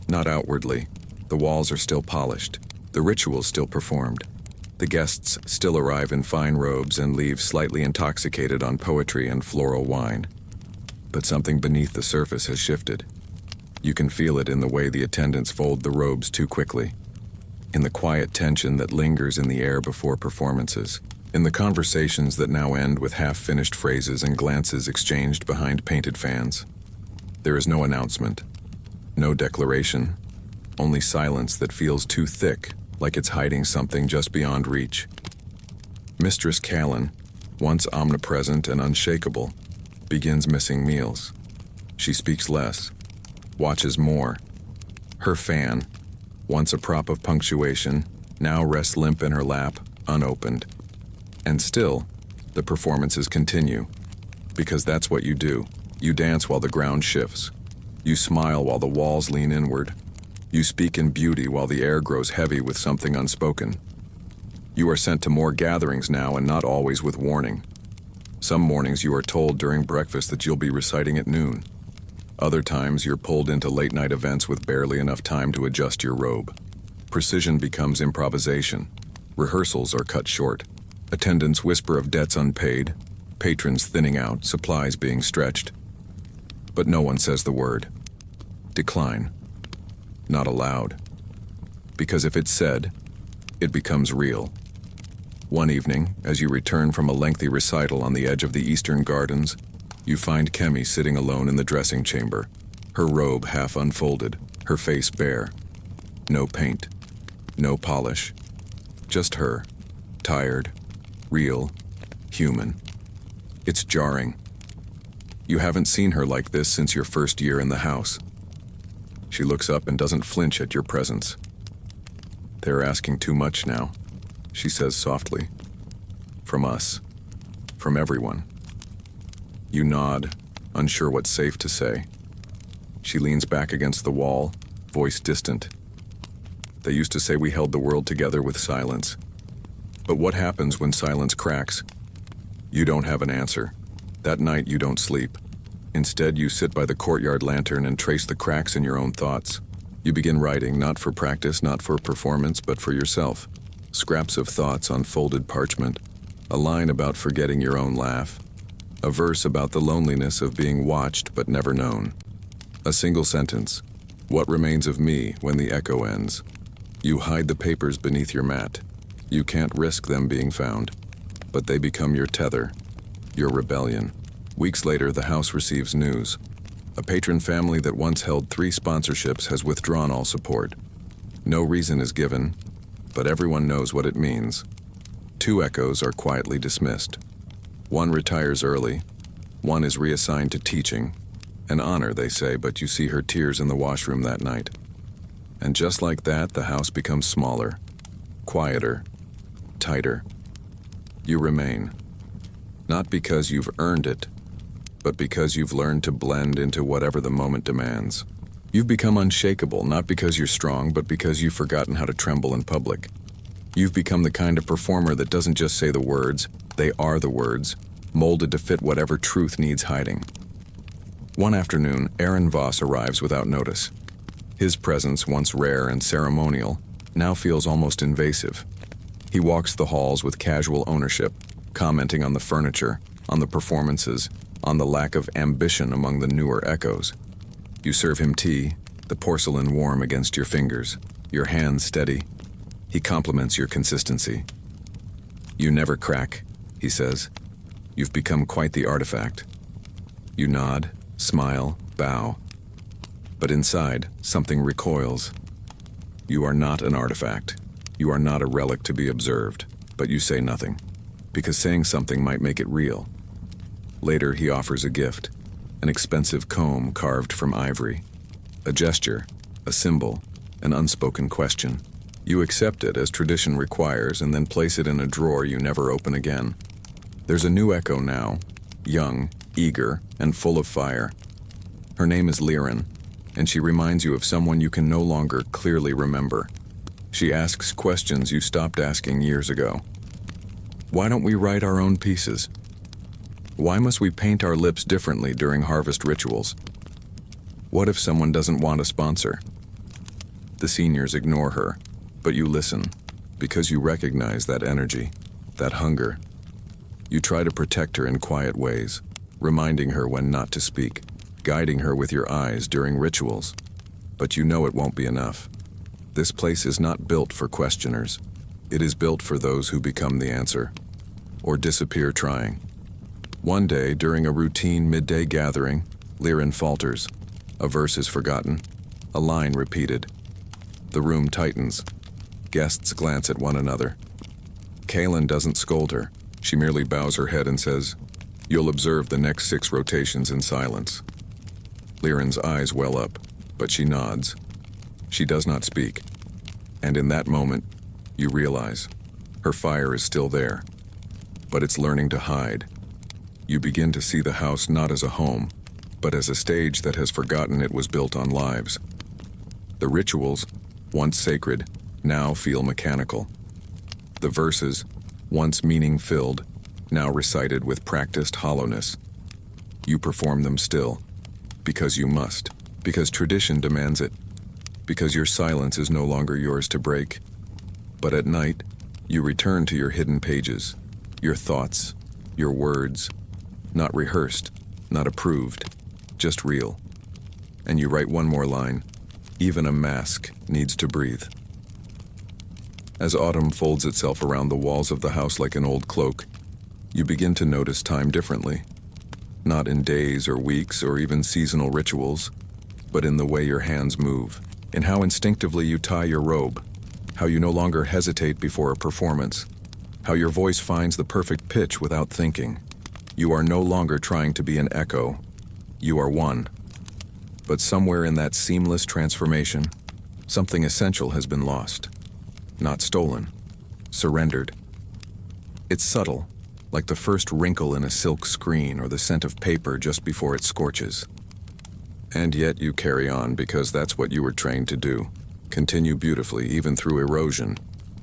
Not outwardly. The walls are still polished. The rituals still performed. The guests still arrive in fine robes and leave slightly intoxicated on poetry and floral wine. But something beneath the surface has shifted. You can feel it in the way the attendants fold the robes too quickly, in the quiet tension that lingers in the air before performances, in the conversations that now end with half-finished phrases and glances exchanged behind painted fans. There is no announcement, no declaration, only silence that feels too thick, like it's hiding something just beyond reach. Mistress Callan, once omnipresent and unshakable, begins missing meals. She speaks less, watches more. Her fan, once a prop of punctuation, now rests limp in her lap, unopened. And still, The performances continue, because that's what you do. You dance while the ground shifts. You smile while the walls lean inward. You speak in beauty while the air grows heavy with something unspoken. You are sent to more gatherings now, and not always with warning. Some mornings you are told during breakfast that you'll be reciting at noon. Other times you're pulled into late-night events with barely enough time to adjust your robe. Precision becomes improvisation. Rehearsals are cut short. Attendants whisper of debts unpaid, patrons thinning out, supplies being stretched. But no one says the word. Decline. Not allowed. Because if it's said, it becomes real. One evening, as you return from a lengthy recital on the edge of the Eastern Gardens, you find Kemi sitting alone in the dressing chamber, her robe half unfolded, her face bare. No paint, no polish, just her, tired, real, human. It's jarring. You haven't seen her like this since your first year in the house. She looks up and doesn't flinch at your presence. They're asking too much now, she says softly. From us. From everyone. You nod, unsure what's safe to say. She leans back against the wall, voice distant. They used to say we held the world together with silence. But what happens when silence cracks? You don't have an answer. That night you don't sleep. Instead, you sit by the courtyard lantern and trace the cracks in your own thoughts. You begin writing, not for practice, not for performance, but for yourself. Scraps of thoughts on folded parchment. A line about forgetting your own laugh. A verse about the loneliness of being watched but never known. A single sentence. What remains of me when the echo ends? You hide the papers beneath your mat. You can't risk them being found. But they become your tether, your rebellion. Weeks later, the house receives news. A patron family that once held 3 sponsorships has withdrawn all support. No reason is given, but everyone knows what it means. 2 echoes are quietly dismissed. 1 retires early. 1 is reassigned to teaching. An honor, they say, but you see her tears in the washroom that night. And just like that, the house becomes smaller, quieter, tighter. You remain. Not because you've earned it, but because you've learned to blend into whatever the moment demands. You've become unshakable, not because you're strong, but because you've forgotten how to tremble in public. You've become the kind of performer that doesn't just say the words, they are the words, molded to fit whatever truth needs hiding. One afternoon, Aaron Voss arrives without notice. His presence, once rare and ceremonial, now feels almost invasive. He walks the halls with casual ownership, commenting on the furniture, on the performances, on the lack of ambition among the newer echoes. You serve him tea, the porcelain warm against your fingers, your hands steady. He compliments your consistency. You never crack, he says. You've become quite the artifact. You nod, smile, bow. But inside, something recoils. You are not an artifact. You are not a relic to be observed, but you say nothing, because saying something might make it real. Later, he offers a gift, an expensive comb carved from ivory, a gesture, a symbol, an unspoken question. You accept it as tradition requires and then place it in a drawer you never open again. There's a new echo now, young, eager, and full of fire. Her name is Liren, and she reminds you of someone you can no longer clearly remember. She asks questions you stopped asking years ago. Why don't we write our own pieces? Why must we paint our lips differently during harvest rituals? What if someone doesn't want a sponsor? The seniors ignore her, but you listen, because you recognize that energy, that hunger. You try to protect her in quiet ways, reminding her when not to speak, guiding her with your eyes during rituals. But you know it won't be enough. This place is not built for questioners. It is built for those who become the answer, or disappear trying. One day, during a routine midday gathering, Liren falters. A verse is forgotten, a line repeated. The room tightens. Guests glance at one another. Kaylin doesn't scold her. She merely bows her head and says, "You'll observe the next 6 rotations in silence." Liren's eyes well up, but she nods. She does not speak. And in that moment, you realize her fire is still there. but it's learning to hide. You begin to see the house not as a home, but as a stage that has forgotten it was built on lives. The rituals, once sacred, now feel mechanical. The verses, once meaning-filled, now recited with practiced hollowness. You perform them still, because you must, because tradition demands it, because your silence is no longer yours to break. But at night, you return to your hidden pages, your thoughts, your words, not rehearsed, not approved, just real. And you write one more line: even a mask needs to breathe. As autumn folds itself around the walls of the house like an old cloak, you begin to notice time differently. Not in days or weeks or even seasonal rituals, but in the way your hands move, in how instinctively you tie your robe, how you no longer hesitate before a performance, how your voice finds the perfect pitch without thinking. You are no longer trying to be an echo. You are one. But somewhere in that seamless transformation, something essential has been lost. Not stolen, surrendered. It's subtle, like the first wrinkle in a silk screen or the scent of paper just before it scorches. And yet you carry on because that's what you were trained to do. Continue beautifully, even through erosion.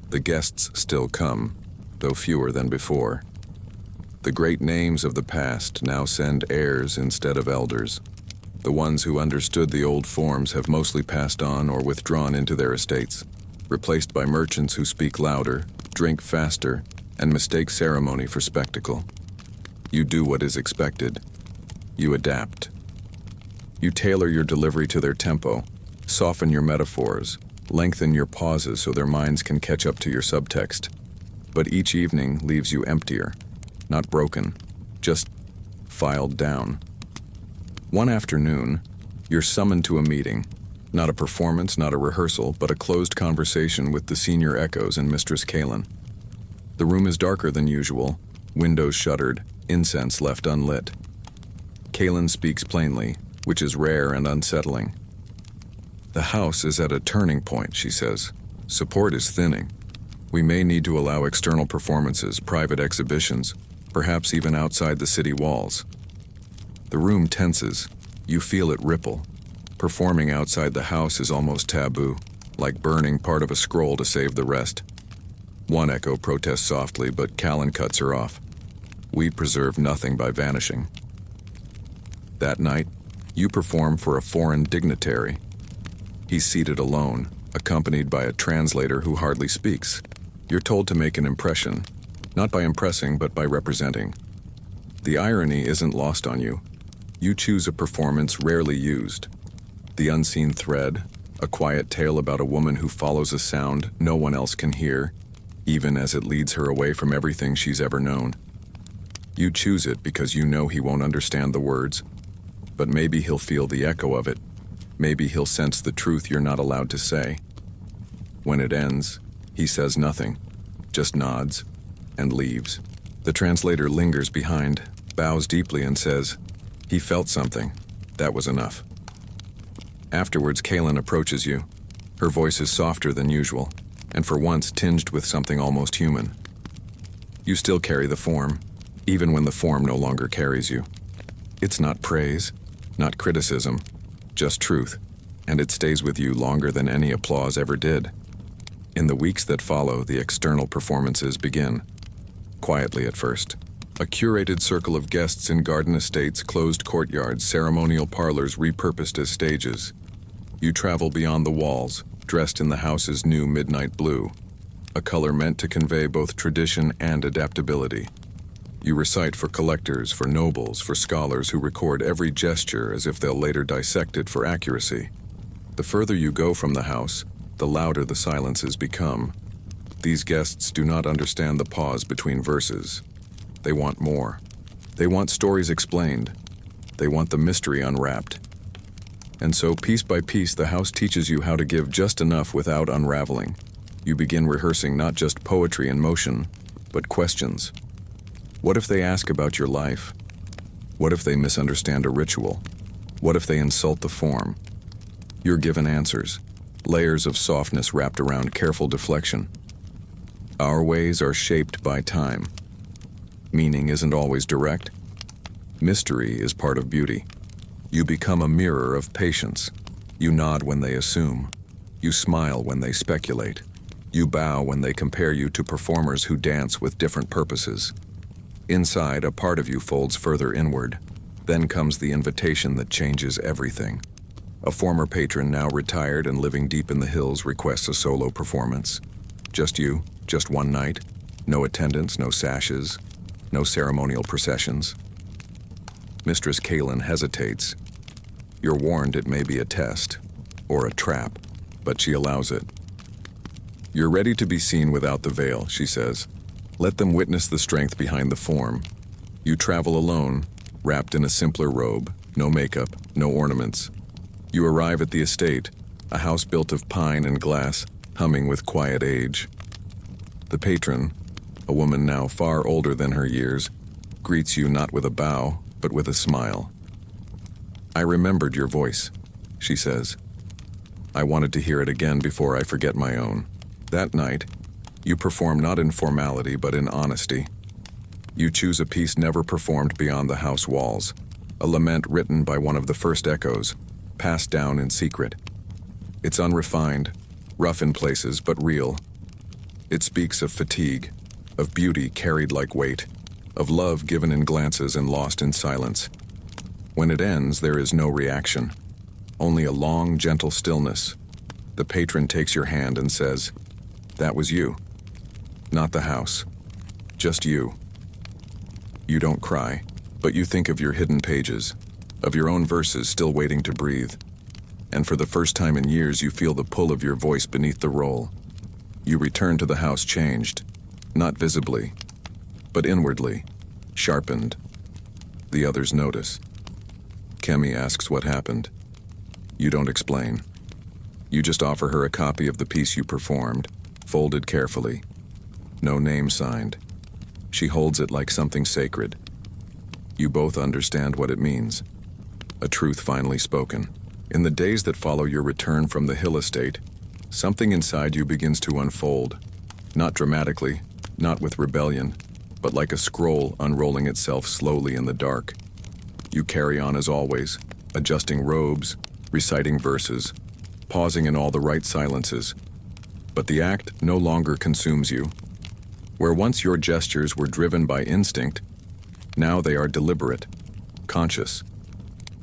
The guests still come, though fewer than before. The great names of the past now send heirs instead of elders. The ones who understood the old forms have mostly passed on or withdrawn into their estates, replaced by merchants who speak louder, drink faster, and mistake ceremony for spectacle. You do what is expected. You adapt. You tailor your delivery to their tempo, soften your metaphors, lengthen your pauses so their minds can catch up to your subtext. But each evening leaves you emptier, not broken, just filed down. One afternoon, you're summoned to a meeting, not a performance, not a rehearsal, but a closed conversation with the senior echoes and Mistress Kaelin. The room is darker than usual, windows shuttered, incense left unlit. Kaelin speaks plainly, which is rare and unsettling. The house is at a turning point, she says. Support is thinning. We may need to allow external performances, private exhibitions, perhaps even outside the city walls. The room tenses. You feel it ripple. Performing outside the house is almost taboo, like burning part of a scroll to save the rest. One echo protests softly, but Callan cuts her off. We preserve nothing by vanishing. That night, you perform for a foreign dignitary. He's seated alone, accompanied by a translator who hardly speaks. You're told to make an impression, not by impressing, but by representing. The irony isn't lost on you. You choose a performance rarely used. The unseen thread, a quiet tale about a woman who follows a sound no one else can hear, even as it leads her away from everything she's ever known. You choose it because you know he won't understand the words, but maybe he'll feel the echo of it. Maybe he'll sense the truth you're not allowed to say. When it ends, he says nothing, just nods and leaves. The translator lingers behind, bows deeply and says, "He felt something. That was enough." Afterwards, Kaelin approaches you. Her voice is softer than usual, and for once tinged with something almost human. You still carry the form, even when the form no longer carries you. It's not praise, not criticism, just truth, and it stays with you longer than any applause ever did. In the weeks that follow, the external performances begin. Quietly at first. A curated circle of guests in garden estates, closed courtyards, ceremonial parlors repurposed as stages. You travel beyond the walls, dressed in the house's new midnight blue, a color meant to convey both tradition and adaptability. You recite for collectors, for nobles, for scholars who record every gesture as if they'll later dissect it for accuracy. The further you go from the house, the louder the silences become. These guests do not understand the pause between verses. They want more. They want stories explained. They want the mystery unwrapped. And so, piece by piece, the house teaches you how to give just enough without unraveling. You begin rehearsing not just poetry in motion, but questions. What if they ask about your life? What if they misunderstand a ritual? What if they insult the form? You're given answers, layers of softness wrapped around careful deflection. Our ways are shaped by time. Meaning isn't always direct. Mystery is part of beauty. You become a mirror of patience. You nod when they assume. You smile when they speculate. You bow when they compare you to performers who dance with different purposes. Inside, a part of you folds further inward. Then comes the invitation that changes everything. A former patron, now retired and living deep in the hills, requests a solo performance. Just you, just one night. No attendants, no sashes, no ceremonial processions. Mistress Kaylin hesitates. You're warned it may be a test, or a trap, but she allows it. You're ready to be seen without the veil, she says. Let them witness the strength behind the form. You travel alone, wrapped in a simpler robe, no makeup, no ornaments. You arrive at the estate, a house built of pine and glass, humming with quiet age. The patron, a woman now far older than her years, greets you not with a bow, but with a smile. I remembered your voice, she says. I wanted to hear it again before I forget my own. That night, you perform not in formality but in honesty. You choose a piece never performed beyond the house walls, a lament written by one of the first echoes, passed down in secret. It's unrefined, rough in places, but real. It speaks of fatigue, of beauty carried like weight, of love given in glances and lost in silence. When it ends, there is no reaction, only a long, gentle stillness. The patron takes your hand and says, "That was you. Not the house. Just you." You don't cry, but you think of your hidden pages, of your own verses still waiting to breathe. And for the first time in years, you feel the pull of your voice beneath the roll. You return to the house changed, not visibly, but inwardly, sharpened. The others notice. Kemi asks what happened. You don't explain. You just offer her a copy of the piece you performed, folded carefully. No name signed. She holds it like something sacred. You both understand what it means. A truth finally spoken. In the days that follow your return from the hill estate, something inside you begins to unfold. Not dramatically, not with rebellion, but like a scroll unrolling itself slowly in the dark. You carry on as always, adjusting robes, reciting verses, pausing in all the right silences. But the act no longer consumes you. Where once your gestures were driven by instinct, now they are deliberate, conscious.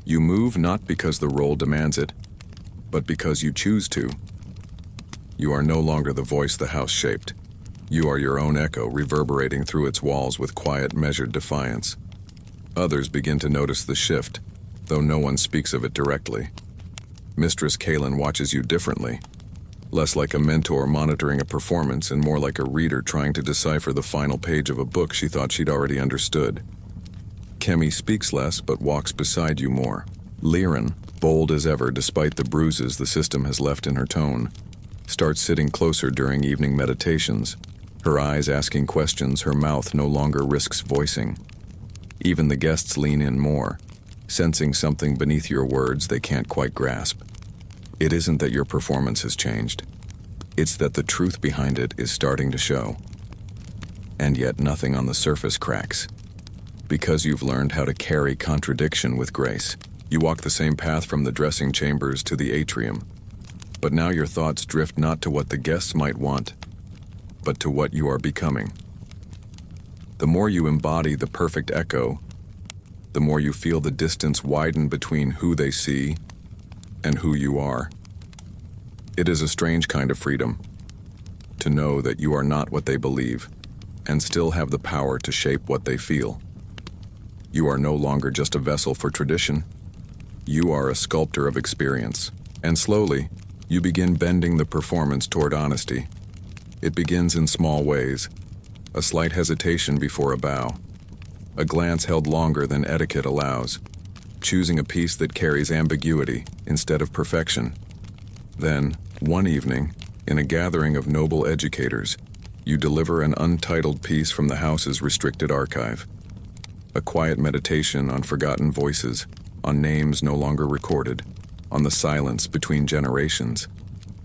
You move not because the role demands it, but because you choose to. You are no longer the voice the house shaped. You are your own echo reverberating through its walls with quiet, measured defiance. Others begin to notice the shift, though no one speaks of it directly. Mistress Kaylin watches you differently, less like a mentor monitoring a performance and more like a reader trying to decipher the final page of a book she thought she'd already understood. Kemi speaks less but walks beside you more. Liren, bold as ever despite the bruises the system has left in her tone, starts sitting closer during evening meditations, her eyes asking questions her mouth no longer risks voicing. Even the guests lean in more, sensing something beneath your words they can't quite grasp. It isn't that your performance has changed. It's that the truth behind it is starting to show. And yet nothing on the surface cracks. Because you've learned how to carry contradiction with grace. You walk the same path from the dressing chambers to the atrium. But now your thoughts drift not to what the guests might want, but to what you are becoming. The more you embody the perfect echo, the more you feel the distance widen between who they see and who you are. It is a strange kind of freedom, to know that you are not what they believe, and still have the power to shape what they feel. You are no longer just a vessel for tradition. You are a sculptor of experience, and slowly, you begin bending the performance toward honesty. It begins in small ways, a slight hesitation before a bow, a glance held longer than etiquette allows, choosing a piece that carries ambiguity instead of perfection. Then, one evening, in a gathering of noble educators, you deliver an untitled piece from the house's restricted archive. A quiet meditation on forgotten voices, on names no longer recorded, on the silence between generations.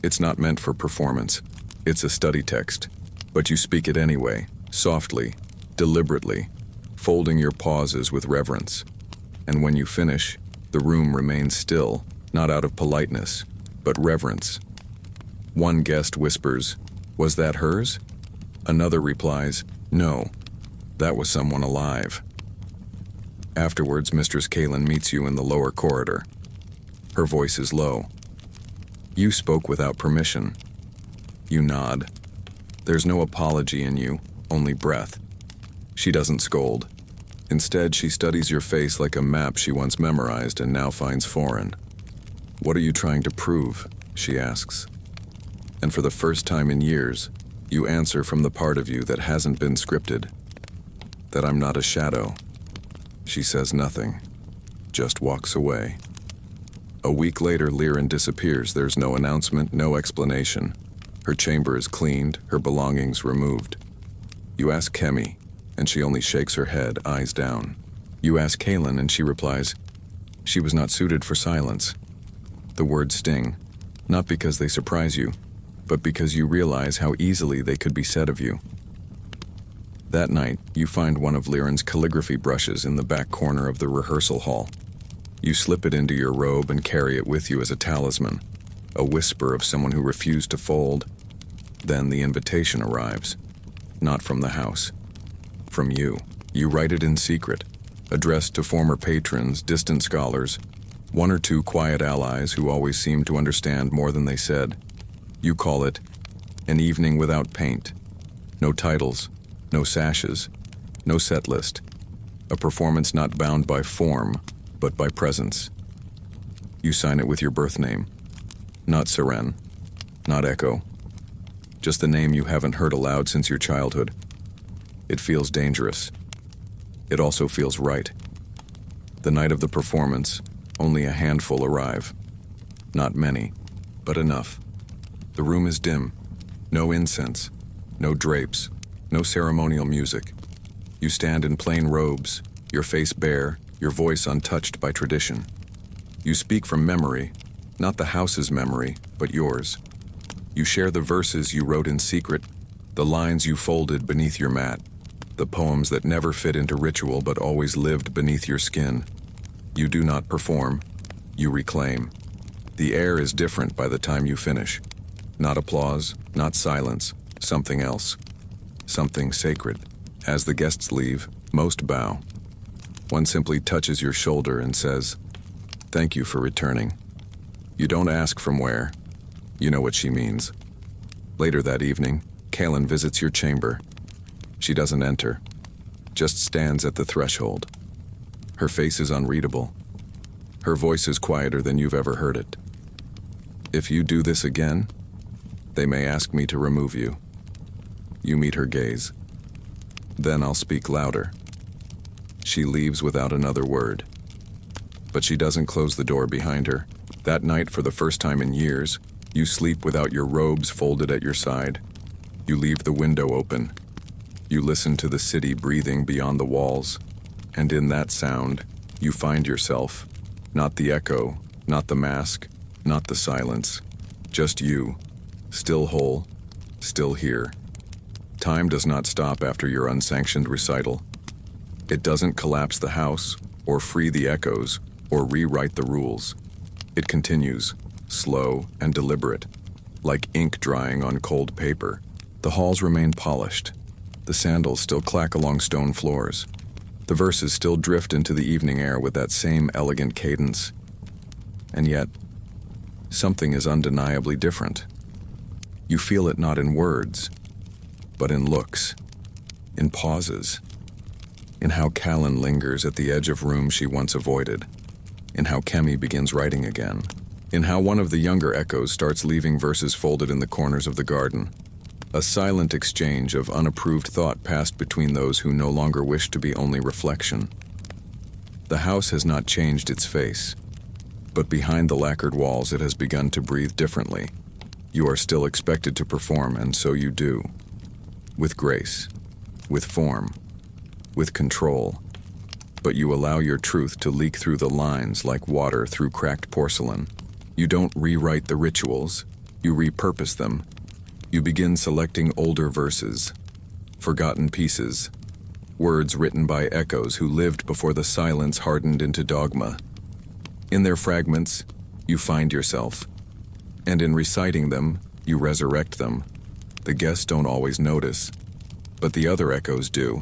It's not meant for performance. It's a study text, but you speak it anyway, softly, deliberately, folding your pauses with reverence. And when you finish, the room remains still, not out of politeness, but reverence. One guest whispers, "Was that hers?" Another replies, "No, that was someone alive." Afterwards, Mistress Kaelin meets you in the lower corridor. Her voice is low. You spoke without permission. You nod. There's no apology in you, only breath. She doesn't scold. Instead, she studies your face like a map she once memorized and now finds foreign. "What are you trying to prove?" she asks. And for the first time in years, you answer from the part of you that hasn't been scripted. "That I'm not a shadow." She says nothing, just walks away. A week later, Liren disappears. There's no announcement, no explanation. Her chamber is cleaned, her belongings removed. You ask Kemi, and she only shakes her head, eyes down. You ask Kaelin, and she replies, "She was not suited for silence." The words sting, not because they surprise you, but because you realize how easily they could be said of you. That night, you find one of Liren's calligraphy brushes in the back corner of the rehearsal hall. You slip it into your robe and carry it with you as a talisman, a whisper of someone who refused to fold. Then the invitation arrives, not from the house, from you. You write it in secret, addressed to former patrons, distant scholars, one or two quiet allies who always seemed to understand more than they said. You call it An Evening Without Paint. No titles, no sashes, no set list. A performance not bound by form, but by presence. You sign it with your birth name. Not Seren, not Echo. Just the name you haven't heard aloud since your childhood. It feels dangerous. It also feels right. The night of the performance, only a handful arrive. Not many, but enough. The room is dim. No incense, no drapes, no ceremonial music. You stand in plain robes, your face bare, your voice untouched by tradition. You speak from memory, not the house's memory, but yours. You share the verses you wrote in secret, the lines you folded beneath your mat, the poems that never fit into ritual but always lived beneath your skin. You do not perform, you reclaim. The air is different by the time you finish. Not applause, not silence, something else. Something sacred. As the guests leave, most bow. One simply touches your shoulder and says, "Thank you for returning." You don't ask from where. You know what she means. Later that evening, Kaelin visits your chamber. She doesn't enter, just stands at the threshold. Her face is unreadable. Her voice is quieter than you've ever heard it. "If you do this again, they may ask me to remove you." You meet her gaze. "Then I'll speak louder." She leaves without another word. But she doesn't close the door behind her. That night, for the first time in years, you sleep without your robes folded at your side. You leave the window open. You listen to the city breathing beyond the walls. And in that sound, you find yourself. Not the echo, not the mask, not the silence. Just you, still whole, still here. Time does not stop after your unsanctioned recital. It doesn't collapse the house, or free the echoes, or rewrite the rules. It continues, slow and deliberate, like ink drying on cold paper. The halls remain polished. The sandals still clack along stone floors. The verses still drift into the evening air with that same elegant cadence. And yet, something is undeniably different. You feel it not in words, but in looks, in pauses, in how Callan lingers at the edge of rooms she once avoided, in how Kemi begins writing again, in how one of the younger echoes starts leaving verses folded in the corners of the garden. A silent exchange of unapproved thought passed between those who no longer wish to be only reflection. The house has not changed its face, but behind the lacquered walls it has begun to breathe differently. You are still expected to perform, and so you do. With grace, with form, with control. But you allow your truth to leak through the lines like water through cracked porcelain. You don't rewrite the rituals, you repurpose them. You begin selecting older verses, forgotten pieces, words written by echoes who lived before the silence hardened into dogma. In their fragments, you find yourself, and in reciting them, you resurrect them. The guests don't always notice, but the other echoes do.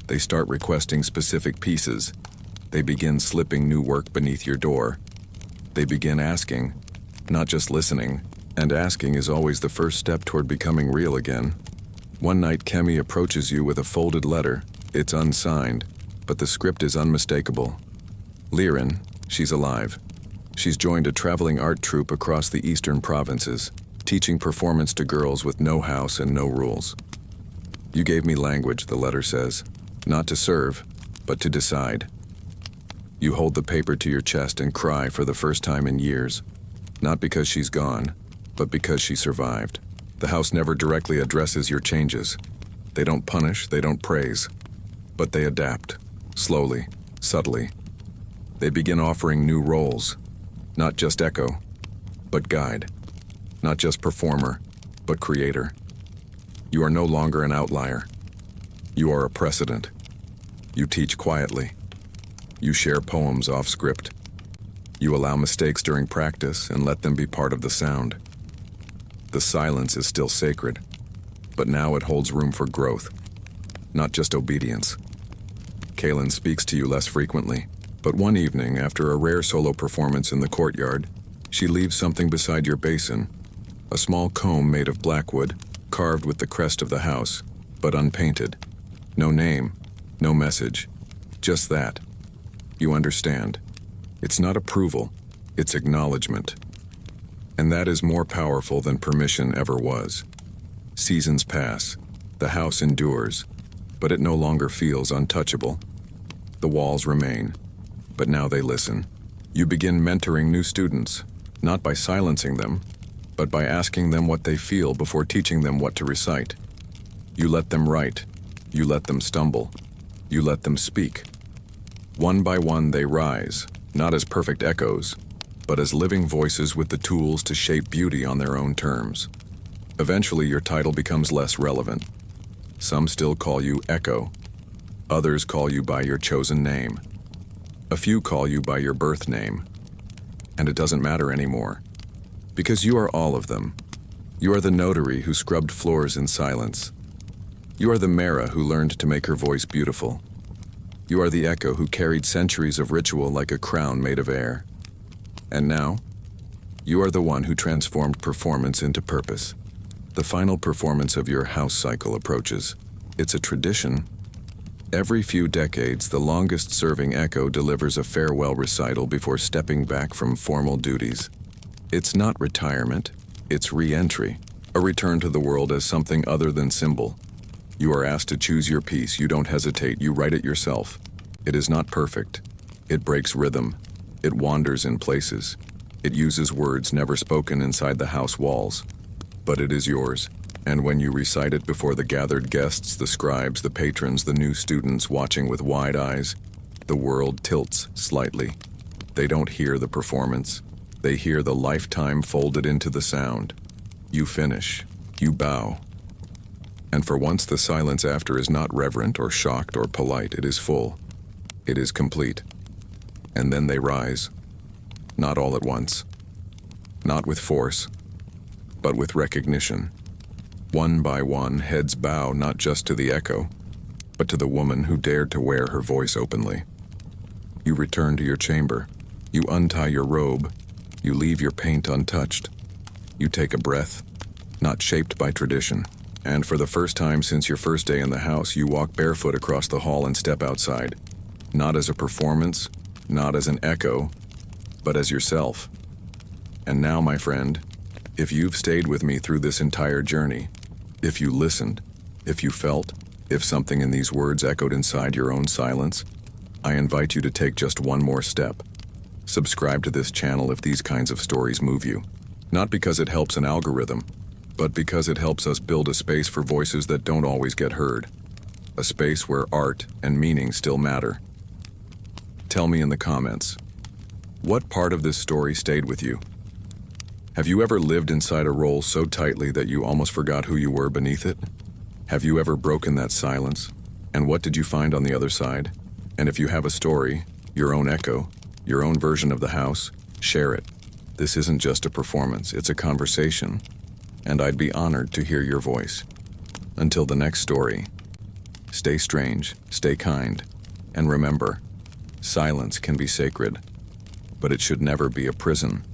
They start requesting specific pieces. They begin slipping new work beneath your door. They begin asking, not just listening, and asking is always the first step toward becoming real again. One night, Kemi approaches you with a folded letter. It's unsigned, but the script is unmistakable. Liren, she's alive. She's joined a traveling art troupe across the eastern provinces, teaching performance to girls with no house and no rules. You gave me language, the letter says, not to serve, but to decide. You hold the paper to your chest and cry for the first time in years, not because she's gone, but because she survived. The house never directly addresses your changes. They don't punish, they don't praise, but they adapt, slowly, subtly. They begin offering new roles, not just echo, but guide, not just performer, but creator. You are no longer an outlier. You are a precedent. You teach quietly. You share poems off script. You allow mistakes during practice and let them be part of the sound. The silence is still sacred, but now it holds room for growth, not just obedience. Kaylin speaks to you less frequently, but one evening, after a rare solo performance in the courtyard, she leaves something beside your basin, a small comb made of blackwood, carved with the crest of the house, but unpainted. No name, no message, just that. You understand. It's not approval, it's acknowledgement. And that is more powerful than permission ever was. Seasons pass, the house endures, but it no longer feels untouchable. The walls remain, but now they listen. You begin mentoring new students, not by silencing them, but by asking them what they feel before teaching them what to recite. You let them write, you let them stumble, you let them speak. One by one they rise, not as perfect echoes, but as living voices with the tools to shape beauty on their own terms. Eventually your title becomes less relevant. Some still call you Echo. Others call you by your chosen name. A few call you by your birth name. And it doesn't matter anymore, because you are all of them. You are the notary who scrubbed floors in silence. You are the Mara who learned to make her voice beautiful. You are the echo who carried centuries of ritual like a crown made of air. And now, you are the one who transformed performance into purpose. The final performance of your house cycle approaches. It's a tradition. Every few decades, the longest-serving echo delivers a farewell recital before stepping back from formal duties. It's not retirement, it's re-entry, a return to the world as something other than symbol. You are asked to choose your piece, you don't hesitate, you write it yourself. It is not perfect. It breaks rhythm. It wanders in places. It uses words never spoken inside the house walls. But it is yours, and when you recite it before the gathered guests, the scribes, the patrons, the new students watching with wide eyes, the world tilts slightly. They don't hear the performance. They hear the lifetime folded into the sound. You finish. You bow. And for once the silence after is not reverent or shocked or polite, it is full. It is complete. And then they rise. Not all at once. Not with force, but with recognition. One by one, heads bow not just to the echo, but to the woman who dared to wear her voice openly. You return to your chamber. You untie your robe. You leave your paint untouched. You take a breath, not shaped by tradition. And for the first time since your first day in the house, you walk barefoot across the hall and step outside. Not as a performance, not as an echo, but as yourself. And now, my friend, if you've stayed with me through this entire journey, if you listened, if you felt, if something in these words echoed inside your own silence, I invite you to take just one more step. Subscribe to this channel if these kinds of stories move you. Not because it helps an algorithm, but because it helps us build a space for voices that don't always get heard. A space where art and meaning still matter. Tell me in the comments, what part of this story stayed with you? Have you ever lived inside a role so tightly that you almost forgot who you were beneath it? Have you ever broken that silence And what did you find on the other side? And if you have a story, your own echo, your own version of the house, share it. This isn't just a performance, it's a conversation, and I'd be honored to hear your voice. Until the next story, stay strange, stay kind, and remember, silence can be sacred, but it should never be a prison.